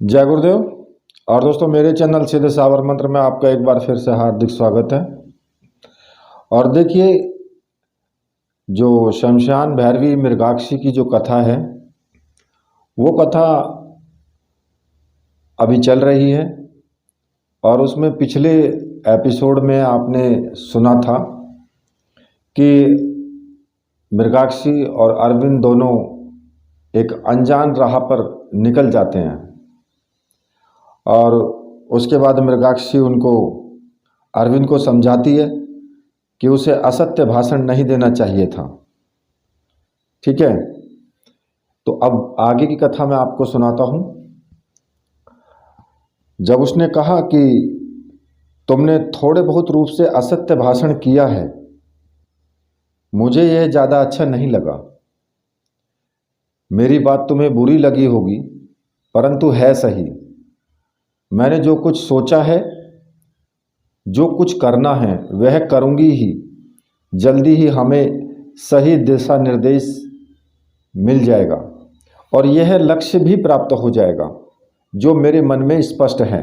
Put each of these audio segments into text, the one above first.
जय गुरुदेव। और दोस्तों, मेरे चैनल सीधे सावर मंत्र में आपका एक बार फिर से हार्दिक स्वागत है। और देखिए, जो शमशान भैरवी मृगाक्षी की जो कथा है, वो कथा अभी चल रही है। और उसमें पिछले एपिसोड में आपने सुना था कि मृगाक्षी और अरविंद दोनों एक अनजान राह पर निकल जाते हैं। और उसके बाद मृगाक्षी उनको अरविंद को समझाती है कि उसे असत्य भाषण नहीं देना चाहिए था। ठीक है, तो अब आगे की कथा मैं आपको सुनाता हूँ। जब उसने कहा कि तुमने थोड़े बहुत रूप से असत्य भाषण किया है, मुझे यह ज़्यादा अच्छा नहीं लगा। मेरी बात तुम्हें बुरी लगी होगी, परंतु है सही। मैंने जो कुछ सोचा है, जो कुछ करना है, वह करूंगी ही। जल्दी ही हमें सही दिशा निर्देश मिल जाएगा और यह लक्ष्य भी प्राप्त हो जाएगा जो मेरे मन में स्पष्ट है।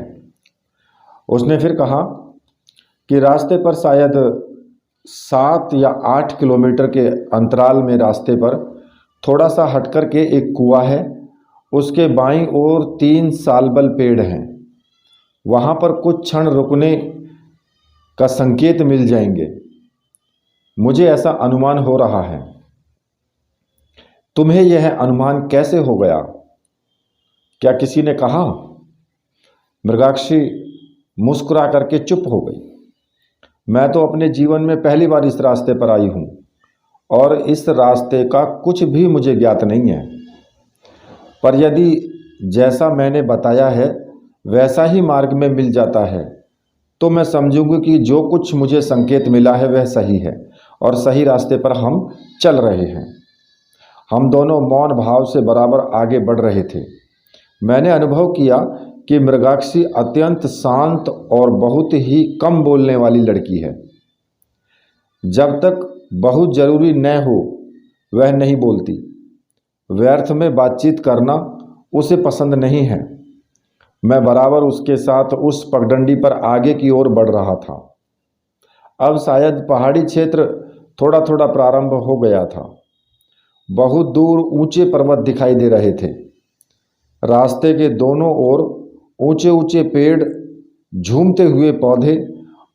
उसने फिर कहा कि रास्ते पर शायद 7 या 8 किलोमीटर के अंतराल में रास्ते पर थोड़ा सा हटकर के एक कुआं है। उसके बाईं ओर 3 सालबल पेड़ हैं। वहाँ पर कुछ क्षण रुकने का संकेत मिल जाएंगे। मुझे ऐसा अनुमान हो रहा है। तुम्हें यह अनुमान कैसे हो गया? क्या किसी ने कहा? मृगाक्षी मुस्कुरा करके चुप हो गई। मैं तो अपने जीवन में पहली बार इस रास्ते पर आई हूँ और इस रास्ते का कुछ भी मुझे ज्ञात नहीं है। पर यदि जैसा मैंने बताया है वैसा ही मार्ग में मिल जाता है तो मैं समझूंगी कि जो कुछ मुझे संकेत मिला है वह सही है और सही रास्ते पर हम चल रहे हैं। हम दोनों मौन भाव से बराबर आगे बढ़ रहे थे। मैंने अनुभव किया कि मृगाक्षी अत्यंत शांत और बहुत ही कम बोलने वाली लड़की है। जब तक बहुत जरूरी न हो वह नहीं बोलती। व्यर्थ में बातचीत करना उसे पसंद नहीं है। मैं बराबर उसके साथ उस पगडंडी पर आगे की ओर बढ़ रहा था। अब शायद पहाड़ी क्षेत्र थोड़ा थोड़ा प्रारंभ हो गया था। बहुत दूर ऊंचे पर्वत दिखाई दे रहे थे। रास्ते के दोनों ओर ऊंचे ऊंचे पेड़, झूमते हुए पौधे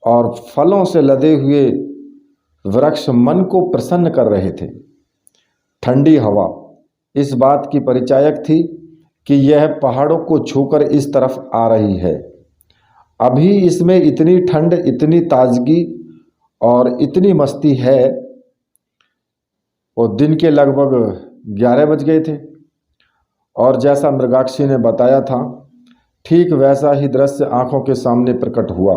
और फलों से लदे हुए वृक्ष मन को प्रसन्न कर रहे थे। ठंडी हवा इस बात की परिचायक थी कि यह पहाड़ों को छूकर इस तरफ आ रही है। अभी इसमें इतनी ठंड, इतनी ताजगी और इतनी मस्ती है। और दिन के लगभग 11 बज गए थे और जैसा मृगाक्षी ने बताया था ठीक वैसा ही दृश्य आंखों के सामने प्रकट हुआ।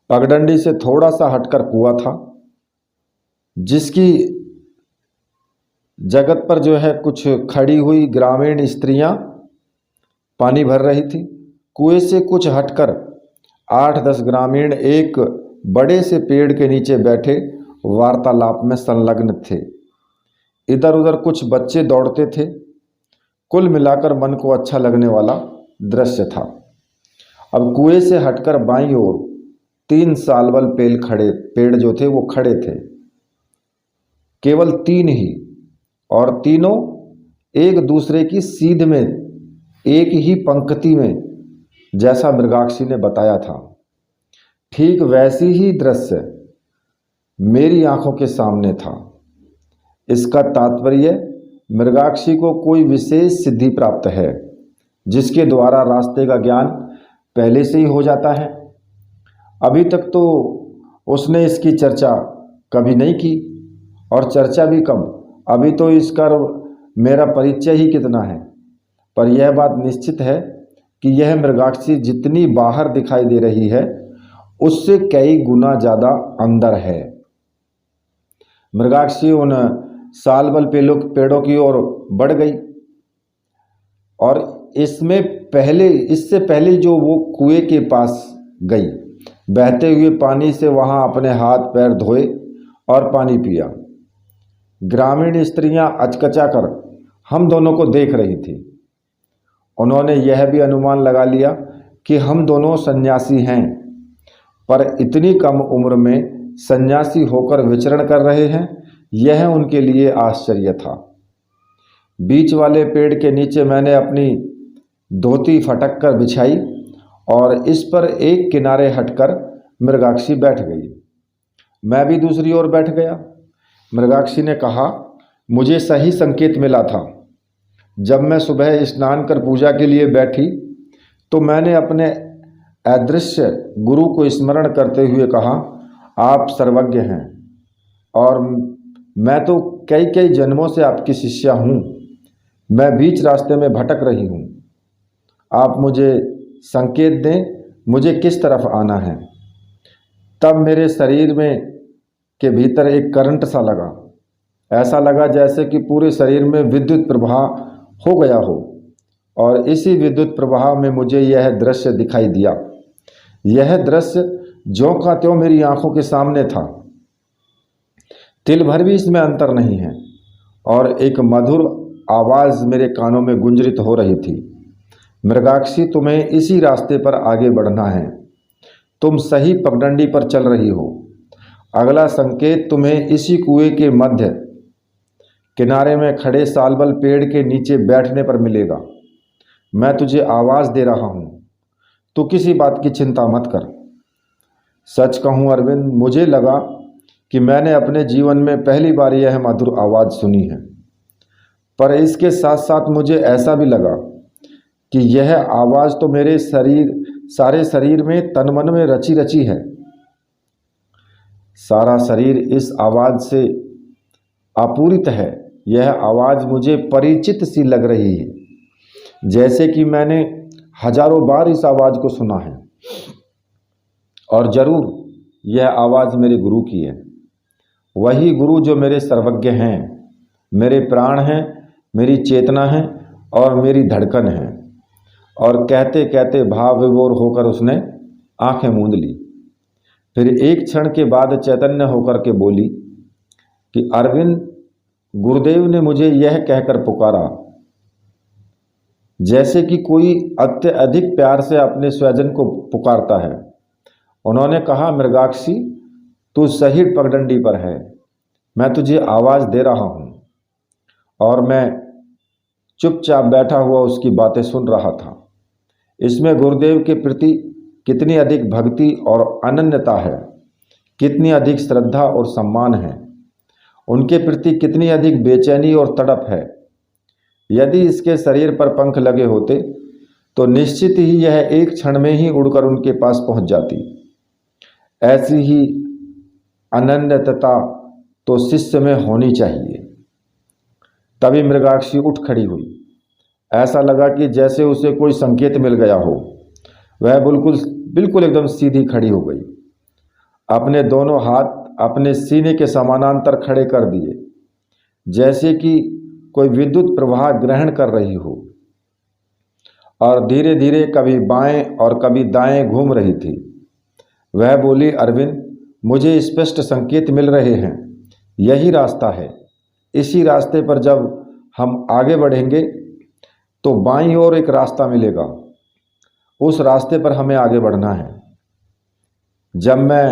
पगडंडी से थोड़ा सा हटकर कुआं था, जिसकी जगत पर जो है कुछ खड़ी हुई ग्रामीण स्त्रियां पानी भर रही थी। कुएं से कुछ हटकर 8-10 ग्रामीण एक बड़े से पेड़ के नीचे बैठे वार्तालाप में संलग्न थे। इधर उधर कुछ बच्चे दौड़ते थे। कुल मिलाकर मन को अच्छा लगने वाला दृश्य था। अब कुएं से हटकर बाईं ओर 3 सालबल पेड़ जो थे वो खड़े थे। केवल 3 ही, और तीनों एक दूसरे की सीध में एक ही पंक्ति में, जैसा मृगाक्षी ने बताया था। ठीक वैसी ही दृश्य मेरी आंखों के सामने था। इसका तात्पर्य मृगाक्षी को कोई विशेष सिद्धि प्राप्त है, जिसके द्वारा रास्ते का ज्ञान पहले से ही हो जाता है। अभी तक तो उसने इसकी चर्चा कभी नहीं की, और चर्चा भी कम। अभी तो इसका मेरा परिचय ही कितना है। पर यह बात निश्चित है कि यह मृगाक्षी जितनी बाहर दिखाई दे रही है उससे कई गुना ज़्यादा अंदर है। मृगाक्षी उन सालबल पेड़ों की ओर बढ़ गई और इससे पहले जो वो कुएं के पास गई, बहते हुए पानी से वहाँ अपने हाथ पैर धोए और पानी पिया। ग्रामीण स्त्रियां अचकचा कर हम दोनों को देख रही थी। उन्होंने यह भी अनुमान लगा लिया कि हम दोनों सन्यासी हैं, पर इतनी कम उम्र में सन्यासी होकर विचरण कर रहे हैं, यह उनके लिए आश्चर्य था। बीच वाले पेड़ के नीचे मैंने अपनी धोती फटक कर बिछाई और इस पर एक किनारे हटकर मृगाक्षी बैठ गई। मैं भी दूसरी ओर बैठ गया। मृगाक्षी ने कहा, मुझे सही संकेत मिला था। जब मैं सुबह स्नान कर पूजा के लिए बैठी तो मैंने अपने अदृश्य गुरु को स्मरण करते हुए कहा, आप सर्वज्ञ हैं और मैं तो कई कई जन्मों से आपकी शिष्या हूँ। मैं बीच रास्ते में भटक रही हूँ। आप मुझे संकेत दें, मुझे किस तरफ आना है। तब मेरे शरीर में के भीतर एक करंट सा लगा। ऐसा लगा जैसे कि पूरे शरीर में विद्युत प्रवाह हो गया हो, और इसी विद्युत प्रवाह में मुझे यह दृश्य दिखाई दिया। यह दृश्य ज्यों का त्यों मेरी आंखों के सामने था। तिल भर भी इसमें अंतर नहीं है। और एक मधुर आवाज़ मेरे कानों में गुंजरित हो रही थी, मृगाक्षी, तुम्हें इसी रास्ते पर आगे बढ़ना है। तुम सही पगडंडी पर चल रही हो। अगला संकेत तुम्हें इसी कुएं के मध्य किनारे में खड़े सालबल पेड़ के नीचे बैठने पर मिलेगा। मैं तुझे आवाज़ दे रहा हूँ, तू किसी बात की चिंता मत कर। सच कहूँ अरविंद, मुझे लगा कि मैंने अपने जीवन में पहली बार यह मधुर आवाज़ सुनी है, पर इसके साथ साथ मुझे ऐसा भी लगा कि यह आवाज़ तो मेरे सारे शरीर में तन मन में रची रची है। सारा शरीर इस आवाज़ से आपूरित है। यह आवाज़ मुझे परिचित सी लग रही है, जैसे कि मैंने हजारों बार इस आवाज़ को सुना है। और ज़रूर यह आवाज़ मेरे गुरु की है। वही गुरु जो मेरे सर्वज्ञ हैं, मेरे प्राण हैं, मेरी चेतना है और मेरी धड़कन है। और कहते कहते भाव विभोर होकर उसने आंखें मूंद ली। फिर एक क्षण के बाद चैतन्य होकर के बोली कि अरविंद, गुरुदेव ने मुझे यह कहकर पुकारा जैसे कि कोई अत्यधिक प्यार से अपने स्वजन को पुकारता है। उन्होंने कहा, मृगाक्षी, तू सही पगडंडी पर है। मैं तुझे आवाज़ दे रहा हूँ। और मैं चुपचाप बैठा हुआ उसकी बातें सुन रहा था। इसमें गुरुदेव के प्रति कितनी अधिक भक्ति और अनन्यता है, कितनी अधिक श्रद्धा और सम्मान है, उनके प्रति कितनी अधिक बेचैनी और तड़प है। यदि इसके शरीर पर पंख लगे होते तो निश्चित ही यह एक क्षण में ही उड़कर उनके पास पहुंच जाती। ऐसी ही अनन्यता तो शिष्य में होनी चाहिए। तभी मृगाक्षी उठ खड़ी हुई। ऐसा लगा कि जैसे उसे कोई संकेत मिल गया हो। वह बिल्कुल एकदम सीधी खड़ी हो गई। अपने दोनों हाथ अपने सीने के समानांतर खड़े कर दिए, जैसे कि कोई विद्युत प्रवाह ग्रहण कर रही हो, और धीरे धीरे कभी बाएं और कभी दाएं घूम रही थी। वह बोली, अरविंद, मुझे स्पष्ट संकेत मिल रहे हैं। यही रास्ता है। इसी रास्ते पर जब हम आगे बढ़ेंगे तो बाईं ओर एक रास्ता मिलेगा। उस रास्ते पर हमें आगे बढ़ना है। जब मैं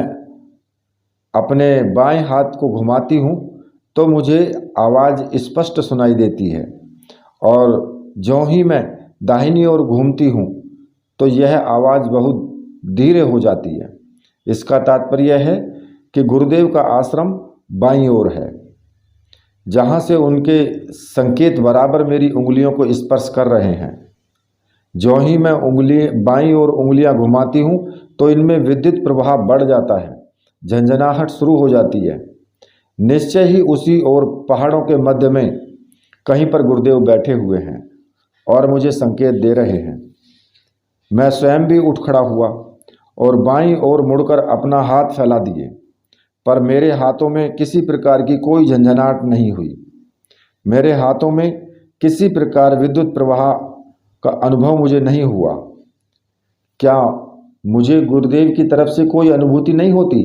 अपने बाएं हाथ को घुमाती हूँ तो मुझे आवाज़ स्पष्ट सुनाई देती है, और ज्यों ही मैं दाहिनी ओर घूमती हूँ तो यह आवाज़ बहुत धीरे हो जाती है। इसका तात्पर्य है कि गुरुदेव का आश्रम बाईं ओर है, जहाँ से उनके संकेत बराबर मेरी उंगलियों को स्पर्श कर रहे हैं। ज्यों ही मैं बाईं ओर उंगलियां घुमाती हूँ तो इनमें विद्युत प्रवाह बढ़ जाता है, झंझनाहट शुरू हो जाती है। निश्चय ही उसी ओर पहाड़ों के मध्य में कहीं पर गुरुदेव बैठे हुए हैं और मुझे संकेत दे रहे हैं। मैं स्वयं भी उठ खड़ा हुआ और बाईं ओर मुड़कर अपना हाथ फैला दिए, पर मेरे हाथों में किसी प्रकार की कोई झंझनाहट नहीं हुई। मेरे हाथों में किसी प्रकार विद्युत प्रवाह का अनुभव मुझे नहीं हुआ। क्या मुझे गुरुदेव की तरफ से कोई अनुभूति नहीं होती?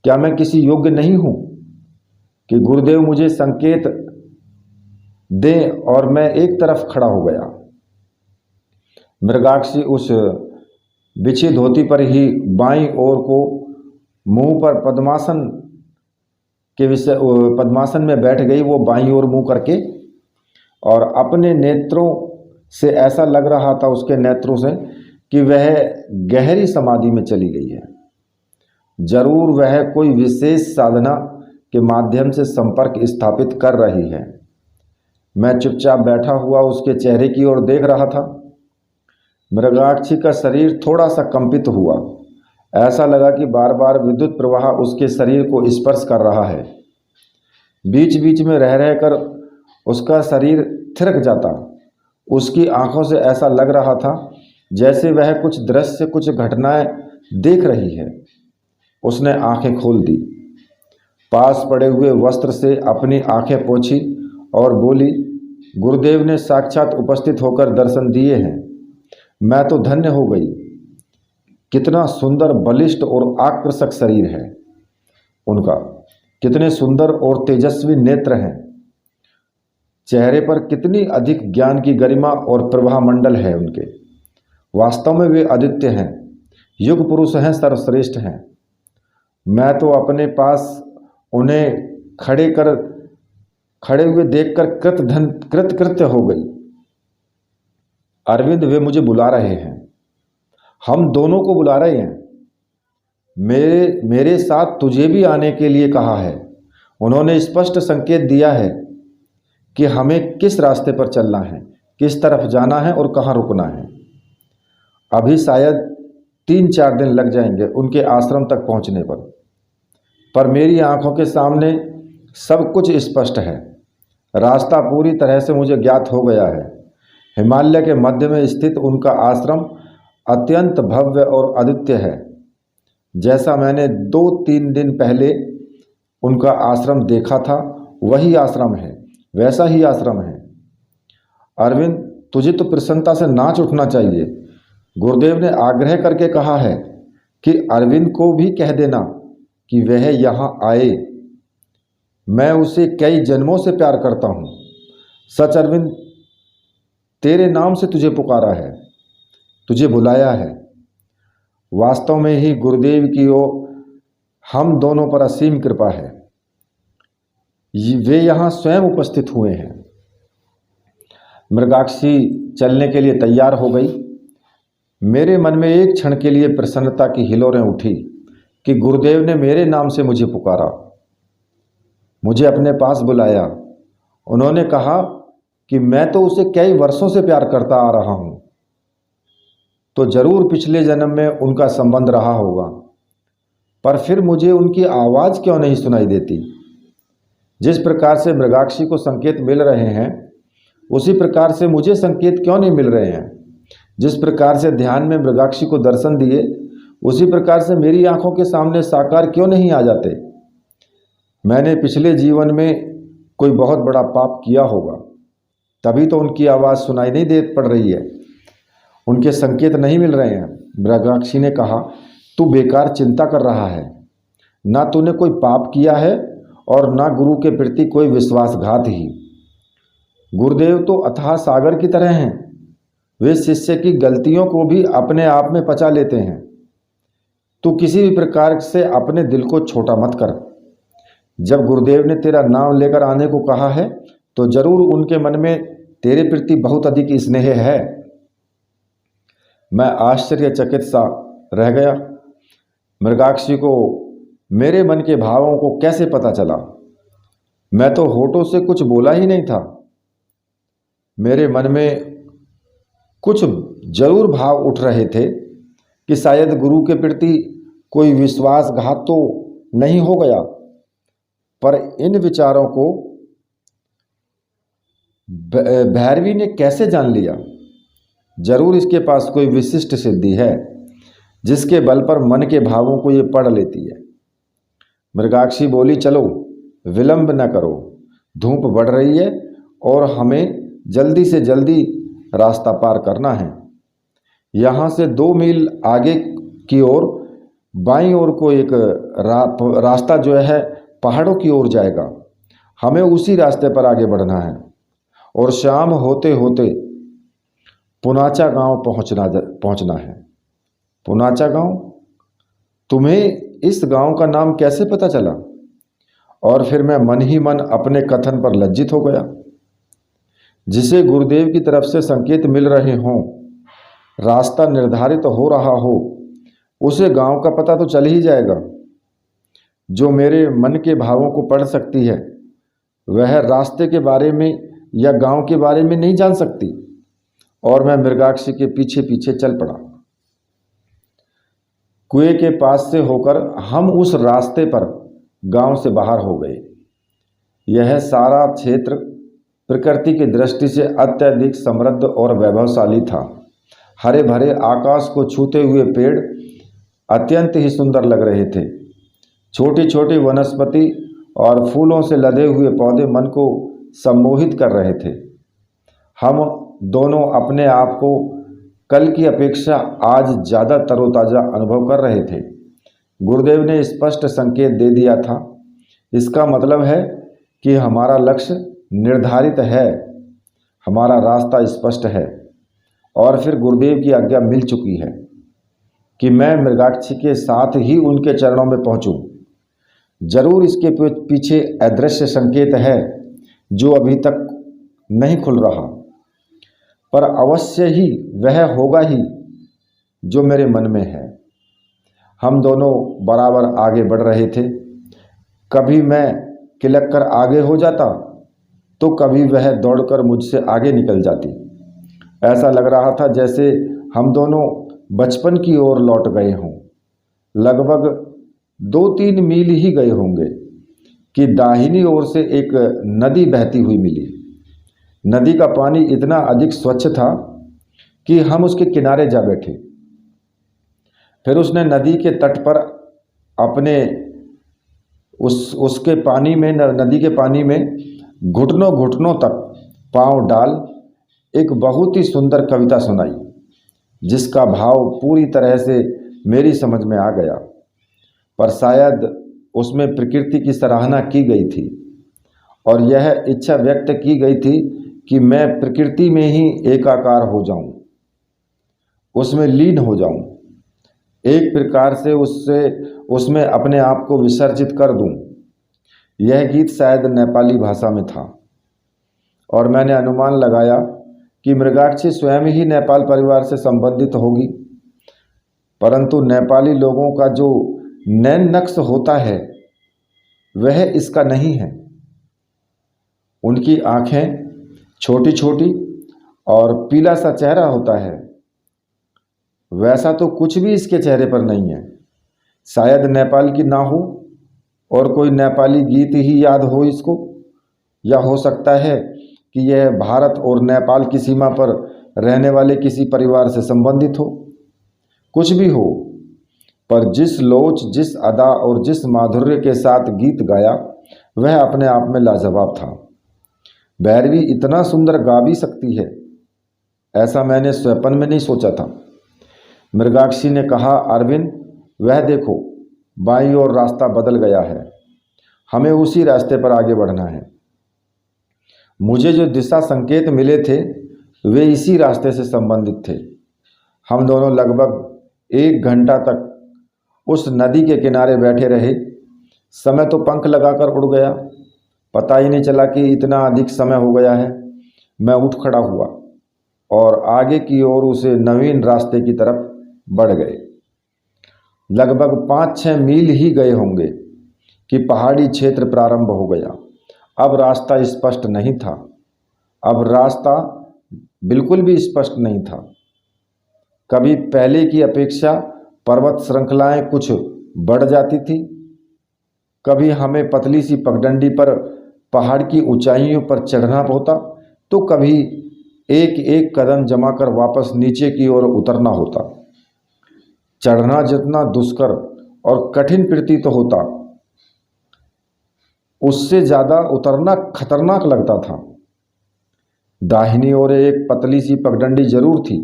क्या मैं किसी योग्य नहीं हूँ कि गुरुदेव मुझे संकेत दें और मैं एक तरफ खड़ा हो गया? मृगाक्षी उस बिछी धोती पर ही बाईं ओर को मुंह पर पद्मासन में बैठ गई, वो बाईं ओर मुंह करके, और अपने नेत्रों से ऐसा लग रहा था, उसके नेत्रों से, कि वह गहरी समाधि में चली गई है। जरूर वह कोई विशेष साधना के माध्यम से संपर्क स्थापित कर रही है। मैं चुपचाप बैठा हुआ उसके चेहरे की ओर देख रहा था। मृगाक्षी का शरीर थोड़ा सा कंपित हुआ। ऐसा लगा कि बार बार विद्युत प्रवाह उसके शरीर को स्पर्श कर रहा है। बीच बीच में रह रहकर उसका शरीर थिरक जाता। उसकी आंखों से ऐसा लग रहा था जैसे वह कुछ दृश्य, कुछ घटनाएं देख रही है। उसने आंखें खोल दी, पास पड़े हुए वस्त्र से अपनी आंखें पोंछी और बोली, गुरुदेव ने साक्षात उपस्थित होकर दर्शन दिए हैं। मैं तो धन्य हो गई। कितना सुंदर, बलिष्ठ और आकर्षक शरीर है उनका। कितने सुंदर और तेजस्वी नेत्र हैं। चेहरे पर कितनी अधिक ज्ञान की गरिमा और प्रभा मंडल है उनके। वास्तव में वे आदित्य हैं, युग पुरुष हैं, सर्वश्रेष्ठ हैं। मैं तो अपने पास उन्हें खड़े हुए देखकर कृतकृत्य हो गई। अरविंद, वे मुझे बुला रहे हैं, हम दोनों को बुला रहे हैं। मेरे साथ तुझे भी आने के लिए कहा है। उन्होंने स्पष्ट संकेत दिया है कि हमें किस रास्ते पर चलना है, किस तरफ जाना है और कहाँ रुकना है। अभी शायद 3-4 दिन लग जाएंगे उनके आश्रम तक पहुँचने पर मेरी आंखों के सामने सब कुछ स्पष्ट है। रास्ता पूरी तरह से मुझे ज्ञात हो गया है। हिमालय के मध्य में स्थित उनका आश्रम अत्यंत भव्य और अद्वितीय है। जैसा मैंने 2-3 दिन पहले उनका आश्रम देखा था, वही आश्रम है, वैसा ही आश्रम है। अरविंद, तुझे तो प्रसन्नता से नाच उठना चाहिए। गुरुदेव ने आग्रह करके कहा है कि अरविंद को भी कह देना कि वह यहाँ आए। मैं उसे कई जन्मों से प्यार करता हूँ। सच अरविंद, तेरे नाम से तुझे पुकारा है, तुझे बुलाया है। वास्तव में ही गुरुदेव की हम दोनों पर असीम कृपा है। वे यहाँ स्वयं उपस्थित हुए हैं। मृगाक्षी चलने के लिए तैयार हो गई। मेरे मन में एक क्षण के लिए प्रसन्नता की हिलोरें उठी कि गुरुदेव ने मेरे नाम से मुझे पुकारा, मुझे अपने पास बुलाया। उन्होंने कहा कि मैं तो उसे कई वर्षों से प्यार करता आ रहा हूँ, तो जरूर पिछले जन्म में उनका संबंध रहा होगा। पर फिर मुझे उनकी आवाज़ क्यों नहीं सुनाई देती? जिस प्रकार से मृगाक्षी को संकेत मिल रहे हैं, उसी प्रकार से मुझे संकेत क्यों नहीं मिल रहे हैं? जिस प्रकार से ध्यान में मृगाक्षी को दर्शन दिए, उसी प्रकार से मेरी आंखों के सामने साकार क्यों नहीं आ जाते? मैंने पिछले जीवन में कोई बहुत बड़ा पाप किया होगा, तभी तो उनकी आवाज़ सुनाई नहीं दे पड़ रही है, उनके संकेत नहीं मिल रहे हैं। मृगाक्षी ने कहा, तू बेकार चिंता कर रहा है। ना तूने कोई पाप किया है और ना गुरु के प्रति कोई विश्वासघात ही। गुरुदेव तो अथाह सागर की तरह हैं। वे शिष्य की गलतियों को भी अपने आप में पचा लेते हैं। तू किसी भी प्रकार से अपने दिल को छोटा मत कर। जब गुरुदेव ने तेरा नाम लेकर आने को कहा है, तो जरूर उनके मन में तेरे प्रति बहुत अधिक स्नेह है। मैं आश्चर्यचकित सा रह गया। मृगाक्षी को मेरे मन के भावों को कैसे पता चला? मैं तो होठों से कुछ बोला ही नहीं था। मेरे मन में कुछ जरूर भाव उठ रहे थे कि शायद गुरु के प्रति कोई विश्वासघात तो नहीं हो गया, पर इन विचारों को भैरवी ने कैसे जान लिया? जरूर इसके पास कोई विशिष्ट सिद्धि है, जिसके बल पर मन के भावों को ये पढ़ लेती है। मृगाक्षी बोली, चलो विलंब न करो, धूप बढ़ रही है और हमें जल्दी से जल्दी रास्ता पार करना है। यहाँ से 2 मील आगे की ओर बाईं ओर को एक रास्ता जो है पहाड़ों की ओर जाएगा। हमें उसी रास्ते पर आगे बढ़ना है और शाम होते होते पुनाचा गांव पहुंचना है। पुनाचा गांव? तुम्हें इस गांव का नाम कैसे पता चला? और फिर मैं मन ही मन अपने कथन पर लज्जित हो गया। जिसे गुरुदेव की तरफ से संकेत मिल रहे हों, रास्ता निर्धारित हो रहा हो, उसे गांव का पता तो चल ही जाएगा। जो मेरे मन के भावों को पढ़ सकती है, वह रास्ते के बारे में या गांव के बारे में नहीं जान सकती। और मैं मृगाक्षी के पीछे पीछे चल पड़ा। कुएं के पास से होकर हम उस रास्ते पर गांव से बाहर हो गए। यह सारा क्षेत्र प्रकृति की दृष्टि से अत्यधिक समृद्ध और वैभवशाली था। हरे भरे आकाश को छूते हुए पेड़ अत्यंत ही सुंदर लग रहे थे। छोटी छोटी वनस्पति और फूलों से लदे हुए पौधे मन को सम्मोहित कर रहे थे। हम दोनों अपने आप को कल की अपेक्षा आज ज़्यादा तरोताज़ा अनुभव कर रहे थे। गुरुदेव ने स्पष्ट संकेत दे दिया था। इसका मतलब है कि हमारा लक्ष्य निर्धारित है, हमारा रास्ता स्पष्ट है। और फिर गुरुदेव की आज्ञा मिल चुकी है कि मैं मृगाक्षी के साथ ही उनके चरणों में पहुंचूं। जरूर इसके पीछे अदृश्य संकेत है जो अभी तक नहीं खुल रहा, पर अवश्य ही वह होगा ही जो मेरे मन में है। हम दोनों बराबर आगे बढ़ रहे थे। कभी मैं किलक कर आगे हो जाता तो कभी वह दौड़कर मुझसे आगे निकल जाती। ऐसा लग रहा था जैसे हम दोनों बचपन की ओर लौट गए हों। लगभग 2-3 मील ही गए होंगे कि दाहिनी ओर से एक नदी बहती हुई मिली। नदी का पानी इतना अधिक स्वच्छ था कि हम उसके किनारे जा बैठे। फिर उसने नदी के तट पर अपने उसके पानी में नदी के पानी में घुटनों घुटनों तक पांव डाल एक बहुत ही सुंदर कविता सुनाई, जिसका भाव पूरी तरह से मेरी समझ में आ गया। पर शायद उसमें प्रकृति की सराहना की गई थी और यह इच्छा व्यक्त की गई थी कि मैं प्रकृति में ही एकाकार हो जाऊं, उसमें लीन हो जाऊं, एक प्रकार से उसमें अपने आप को विसर्जित कर दूं। यह गीत शायद नेपाली भाषा में था और मैंने अनुमान लगाया कि मृगाक्षी स्वयं ही नेपाल परिवार से संबंधित होगी। परंतु नेपाली लोगों का जो नैन नक्श होता है वह इसका नहीं है। उनकी आंखें छोटी छोटी और पीला सा चेहरा होता है। वैसा तो कुछ भी इसके चेहरे पर नहीं है। शायद नेपाल की ना हो और कोई नेपाली गीत ही याद हो इसको, या हो सकता है कि यह भारत और नेपाल की सीमा पर रहने वाले किसी परिवार से संबंधित हो। कुछ भी हो, पर जिस लोच, जिस अदा और जिस माधुर्य के साथ गीत गाया वह अपने आप में लाजवाब था। भैरवी इतना सुंदर गा भी सकती है, ऐसा मैंने स्वप्न में नहीं सोचा था। मृगाक्षी ने कहा, अरविंद वह देखो, बाईं ओर रास्ता बदल गया है, हमें उसी रास्ते पर आगे बढ़ना है। मुझे जो दिशा संकेत मिले थे वे इसी रास्ते से संबंधित थे। हम दोनों लगभग 1 घंटा तक उस नदी के किनारे बैठे रहे। समय तो पंख लगाकर उड़ गया, पता ही नहीं चला कि इतना अधिक समय हो गया है। मैं उठ खड़ा हुआ और आगे की ओर उसे नवीन रास्ते की तरफ बढ़ गए। लगभग 5-6 मील ही गए होंगे कि पहाड़ी क्षेत्र प्रारंभ हो गया। अब रास्ता स्पष्ट नहीं था। अब रास्ता बिल्कुल भी स्पष्ट नहीं था। कभी पहले की अपेक्षा पर्वत श्रृंखलाएं कुछ बढ़ जाती थी, कभी हमें पतली सी पगडंडी पर पहाड़ की ऊंचाइयों पर चढ़ना होता, तो कभी एक एक कदम जमाकर वापस नीचे की ओर उतरना होता। चढ़ना जितना दुष्कर और कठिन प्रतीत होता, उससे ज़्यादा उतरना खतरनाक लगता था। दाहिनी ओर एक पतली सी पगडंडी जरूर थी,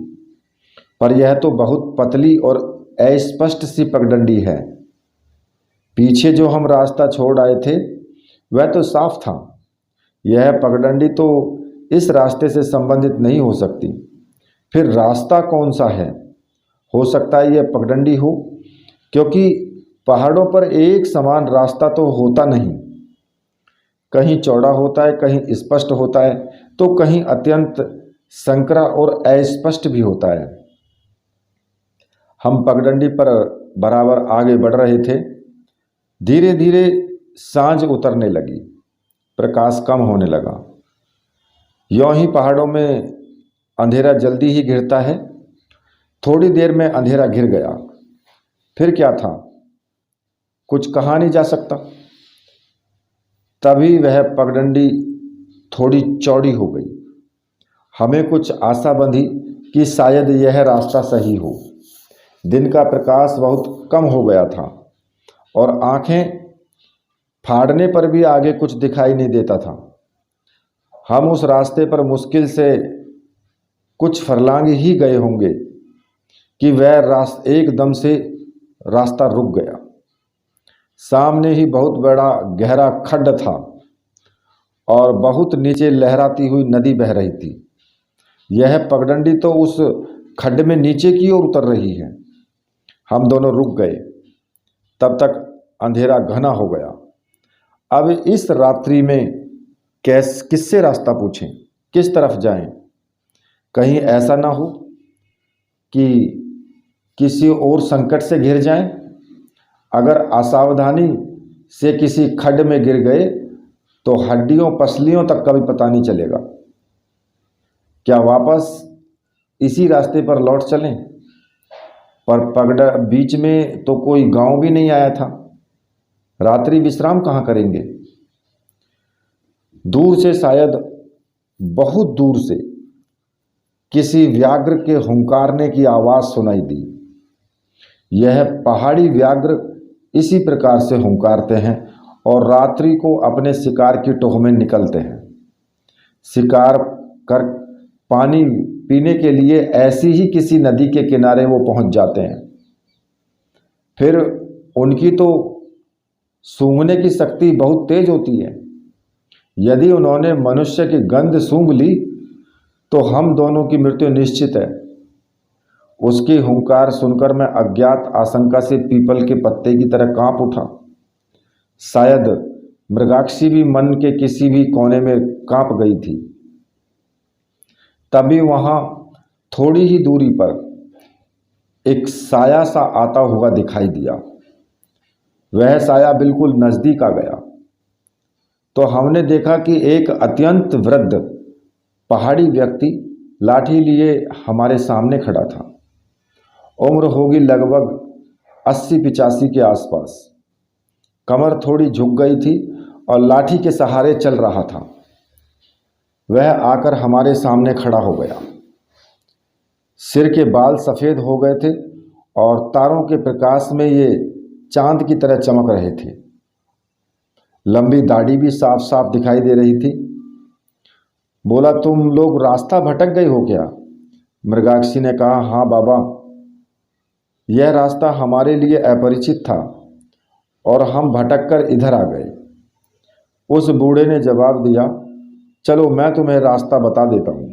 पर यह तो बहुत पतली और अस्पष्ट सी पगडंडी है। पीछे जो हम रास्ता छोड़ आए थे वह तो साफ था। यह पगडंडी तो इस रास्ते से संबंधित नहीं हो सकती। फिर रास्ता कौन सा है? हो सकता है यह पगडंडी हो, क्योंकि पहाड़ों पर एक समान रास्ता तो होता नहीं। कहीं चौड़ा होता है, कहीं स्पष्ट होता है, तो कहीं अत्यंत संकरा और अस्पष्ट भी होता है। हम पगडंडी पर बराबर आगे बढ़ रहे थे। धीरे धीरे सांझ उतरने लगी, प्रकाश कम होने लगा। यों ही पहाड़ों में अंधेरा जल्दी ही घिरता है। थोड़ी देर में अंधेरा घिर गया। फिर क्या था, कुछ कहा नहीं जा सकता। तभी वह पगडंडी थोड़ी चौड़ी हो गई। हमें कुछ आशा बंधी कि शायद यह रास्ता सही हो। दिन का प्रकाश बहुत कम हो गया था और आंखें फाड़ने पर भी आगे कुछ दिखाई नहीं देता था। हम उस रास्ते पर मुश्किल से कुछ फरलांग ही गए होंगे कि वह एकदम से रास्ता रुक गया। सामने ही बहुत बड़ा गहरा खड्ड था और बहुत नीचे लहराती हुई नदी बह रही थी। यह पगडंडी तो उस खड्ड में नीचे की ओर उतर रही है। हम दोनों रुक गए। तब तक अंधेरा घना हो गया। अब इस रात्रि में किससे रास्ता पूछें, किस तरफ जाएं? कहीं ऐसा ना हो कि किसी और संकट से घिर जाएं। अगर असावधानी से किसी खड्ड में गिर गए तो हड्डियों पसलियों तक का भी पता नहीं चलेगा। क्या वापस इसी रास्ते पर लौट चलें? पर बीच में तो कोई गांव भी नहीं आया था। रात्रि विश्राम कहाँ करेंगे? दूर से, शायद बहुत दूर से, किसी व्याघ्र के हुंकारने की आवाज सुनाई दी। यह पहाड़ी व्याघ्र इसी प्रकार से हुंकारते हैं और रात्रि को अपने शिकार की टोह में निकलते हैं। शिकार कर पानी पीने के लिए ऐसी ही किसी नदी के किनारे वो पहुंच जाते हैं। फिर उनकी तो सूंघने की शक्ति बहुत तेज होती है। यदि उन्होंने मनुष्य की गंध सूंघ ली तो हम दोनों की मृत्यु निश्चित है। उसकी हुंकार सुनकर मैं अज्ञात आशंका से पीपल के पत्ते की तरह कांप उठा। शायद मृगाक्षी भी मन के किसी भी कोने में कांप गई थी। तभी वहां थोड़ी ही दूरी पर एक साया सा आता हुआ दिखाई दिया। वह साया बिल्कुल नजदीक आ गया तो हमने देखा कि एक अत्यंत वृद्ध पहाड़ी व्यक्ति लाठी लिए हमारे सामने खड़ा था। उम्र होगी लगभग 80-85 के आसपास। कमर थोड़ी झुक गई थी और लाठी के सहारे चल रहा था। वह आकर हमारे सामने खड़ा हो गया। सिर के बाल सफ़ेद हो गए थे और तारों के प्रकाश में ये चांद की तरह चमक रहे थे। लंबी दाढ़ी भी साफ साफ दिखाई दे रही थी। बोला, तुम लोग रास्ता भटक गए हो क्या? मृगाक्षी ने कहा, हाँ बाबा, यह रास्ता हमारे लिए अपरिचित था और हम भटक कर इधर आ गए। उस बूढ़े ने जवाब दिया, चलो मैं तुम्हें रास्ता बता देता हूँ।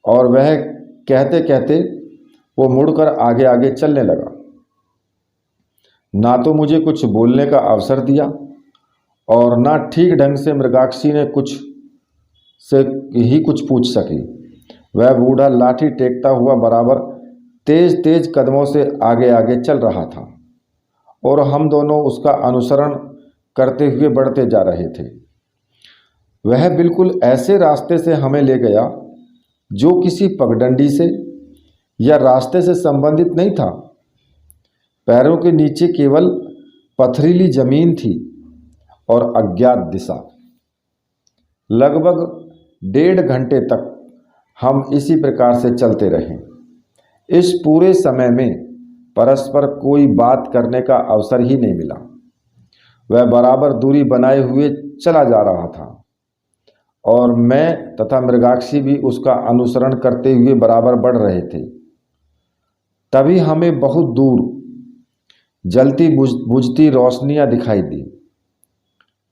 और वह कहते कहते वो मुड़कर आगे आगे चलने लगा। ना तो मुझे कुछ बोलने का अवसर दिया और ना ठीक ढंग से मृगाक्षी ने कुछ पूछ सकी। वह बूढ़ा लाठी टेकता हुआ बराबर तेज तेज कदमों से आगे आगे चल रहा था और हम दोनों उसका अनुसरण करते हुए बढ़ते जा रहे थे। वह बिल्कुल ऐसे रास्ते से हमें ले गया जो किसी पगडंडी से या रास्ते से संबंधित नहीं था। पैरों के नीचे केवल पथरीली जमीन थी और अज्ञात दिशा। लगभग 1.5 घंटे तक हम इसी प्रकार से चलते रहे। इस पूरे समय में परस्पर कोई बात करने का अवसर ही नहीं मिला। वह बराबर दूरी बनाए हुए चला जा रहा था और मैं तथा मृगाक्षी भी उसका अनुसरण करते हुए बराबर बढ़ रहे थे। तभी हमें बहुत दूर जलती बुझती रोशनियां दिखाई दी।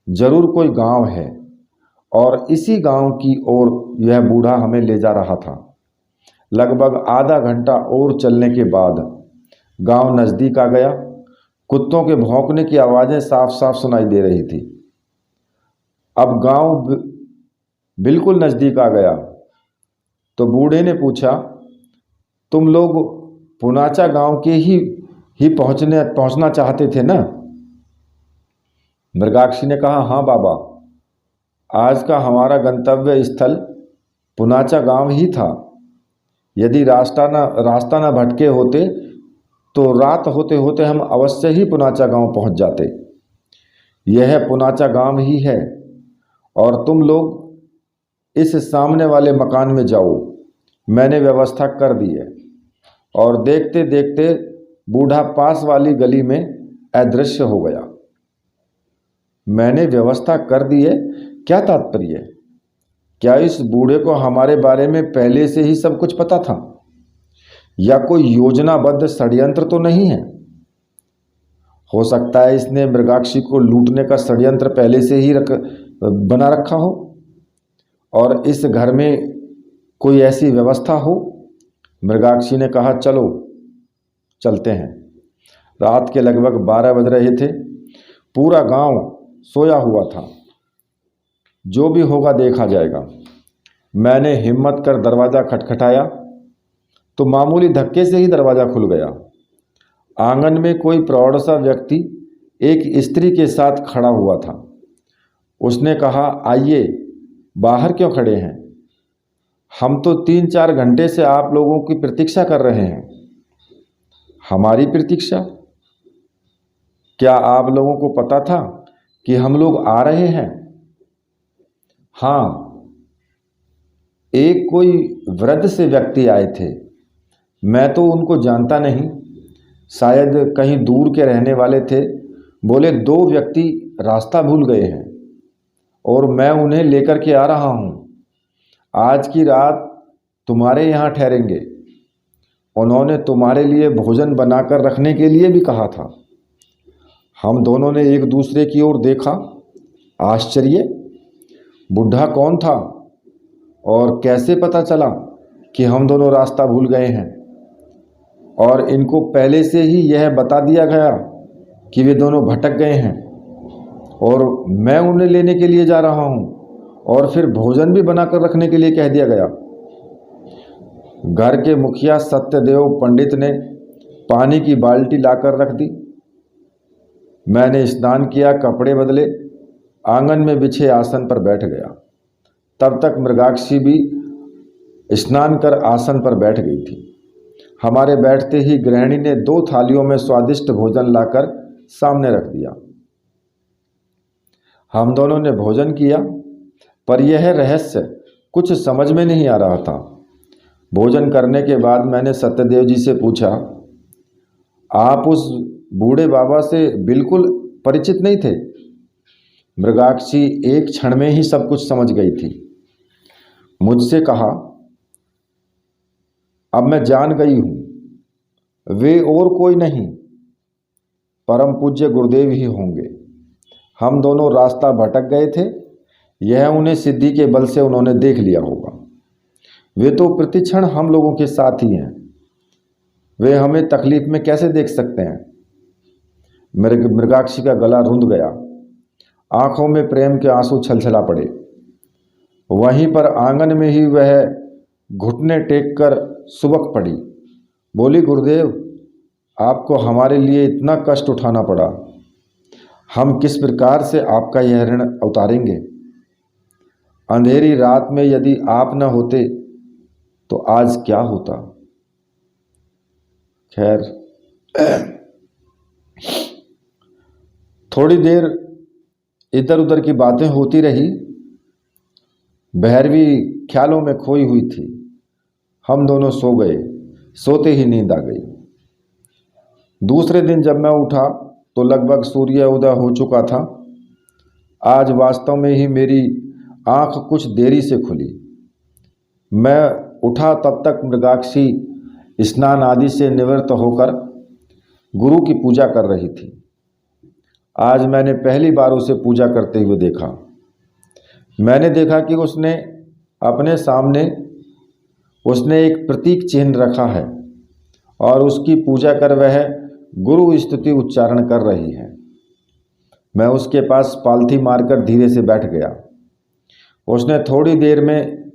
जरूर कोई गांव है और इसी गांव की ओर यह बूढ़ा हमें ले जा रहा था। लगभग आधा घंटा और चलने के बाद गांव नज़दीक आ गया। कुत्तों के भौंकने की आवाज़ें साफ साफ सुनाई दे रही थी। अब गांव बिल्कुल नज़दीक आ गया तो बूढ़े ने पूछा, तुम लोग पुनाचा गांव के ही पहुंचना चाहते थे ना? मृगाक्षी ने कहा, हाँ बाबा, आज का हमारा गंतव्य स्थल पुनाचा गांव ही था। यदि रास्ता न भटके होते तो रात होते होते हम अवश्य ही पुनाचा गांव पहुंच जाते। यह पुनाचा गांव ही है और तुम लोग इस सामने वाले मकान में जाओ, मैंने व्यवस्था कर दी है। और देखते देखते बूढ़ा पास वाली गली में अदृश्य हो गया। मैंने व्यवस्था कर दी है, क्या तात्पर्य है? क्या इस बूढ़े को हमारे बारे में पहले से ही सब कुछ पता था, या कोई योजनाबद्ध षड्यंत्र तो नहीं है? हो सकता है इसने मृगाक्षी को लूटने का षड्यंत्र पहले से ही बना रखा हो और इस घर में कोई ऐसी व्यवस्था हो। मृगाक्षी ने कहा, चलो चलते हैं। रात के लगभग 12 बज रहे थे। पूरा गांव सोया हुआ था। जो भी होगा देखा जाएगा। मैंने हिम्मत कर दरवाज़ा खटखटाया तो मामूली धक्के से ही दरवाज़ा खुल गया। आंगन में कोई प्रौढ़ सा व्यक्ति एक स्त्री के साथ खड़ा हुआ था। उसने कहा, आइए, बाहर क्यों खड़े हैं? हम तो 3-4 घंटे से आप लोगों की प्रतीक्षा कर रहे हैं। हमारी प्रतीक्षा? क्या आप लोगों को पता था कि हम लोग आ रहे हैं? हाँ, एक कोई वृद्ध से व्यक्ति आए थे। मैं तो उनको जानता नहीं, शायद कहीं दूर के रहने वाले थे। बोले 2 व्यक्ति रास्ता भूल गए हैं और मैं उन्हें लेकर के आ रहा हूँ। आज की रात तुम्हारे यहाँ ठहरेंगे। उन्होंने तुम्हारे लिए भोजन बनाकर रखने के लिए भी कहा था। हम दोनों ने एक दूसरे की ओर देखा। आश्चर्य, बुढ़ा कौन था और कैसे पता चला कि हम दोनों रास्ता भूल गए हैं? और इनको पहले से ही यह बता दिया गया कि वे दोनों भटक गए हैं और मैं उन्हें लेने के लिए जा रहा हूँ, और फिर भोजन भी बनाकर रखने के लिए कह दिया गया। घर के मुखिया सत्यदेव पंडित ने पानी की बाल्टी लाकर रख दी। मैंने स्नान किया, कपड़े बदले, आंगन में बिछे आसन पर बैठ गया। तब तक मृगाक्षी भी स्नान कर आसन पर बैठ गई थी। हमारे बैठते ही गृहिणी ने 2 थालियों में स्वादिष्ट भोजन लाकर सामने रख दिया। हम दोनों ने भोजन किया, पर यह रहस्य कुछ समझ में नहीं आ रहा था। भोजन करने के बाद मैंने सत्यदेव जी से पूछा, आप उस बूढ़े बाबा से बिल्कुल परिचित नहीं थे? मृगाक्षी एक क्षण में ही सब कुछ समझ गई थी। मुझसे कहा, अब मैं जान गई हूँ, वे और कोई नहीं, परम पूज्य गुरुदेव ही होंगे। हम दोनों रास्ता भटक गए थे, यह उन्हें सिद्धि के बल से उन्होंने देख लिया होगा। वे तो प्रतिक्षण हम लोगों के साथ ही हैं, वे हमें तकलीफ में कैसे देख सकते हैं? मृगाक्षी का गला रुंध गया, आंखों में प्रेम के आंसू छलछला पड़े। वहीं पर आंगन में ही वह घुटने टेक कर सुबक पड़ी। बोली, गुरुदेव, आपको हमारे लिए इतना कष्ट उठाना पड़ा, हम किस प्रकार से आपका यह ऋण उतारेंगे? अंधेरी रात में यदि आप न होते तो आज क्या होता? खैर, थोड़ी देर इधर उधर की बातें होती रही। भैरवी ख्यालों में खोई हुई थी। हम दोनों सो गए। सोते ही नींद आ गई। दूसरे दिन जब मैं उठा तो लगभग सूर्य उदय हो चुका था। आज वास्तव में ही मेरी आंख कुछ देरी से खुली। मैं उठा तब तक मृगाक्षी स्नान आदि से निवृत्त होकर गुरु की पूजा कर रही थी। आज मैंने पहली बार उसे पूजा करते हुए देखा। मैंने देखा कि उसने अपने सामने उसने एक प्रतीक चिन्ह रखा है और उसकी पूजा कर वह गुरु स्तुति उच्चारण कर रही है। मैं उसके पास पालथी मारकर धीरे से बैठ गया। उसने थोड़ी देर में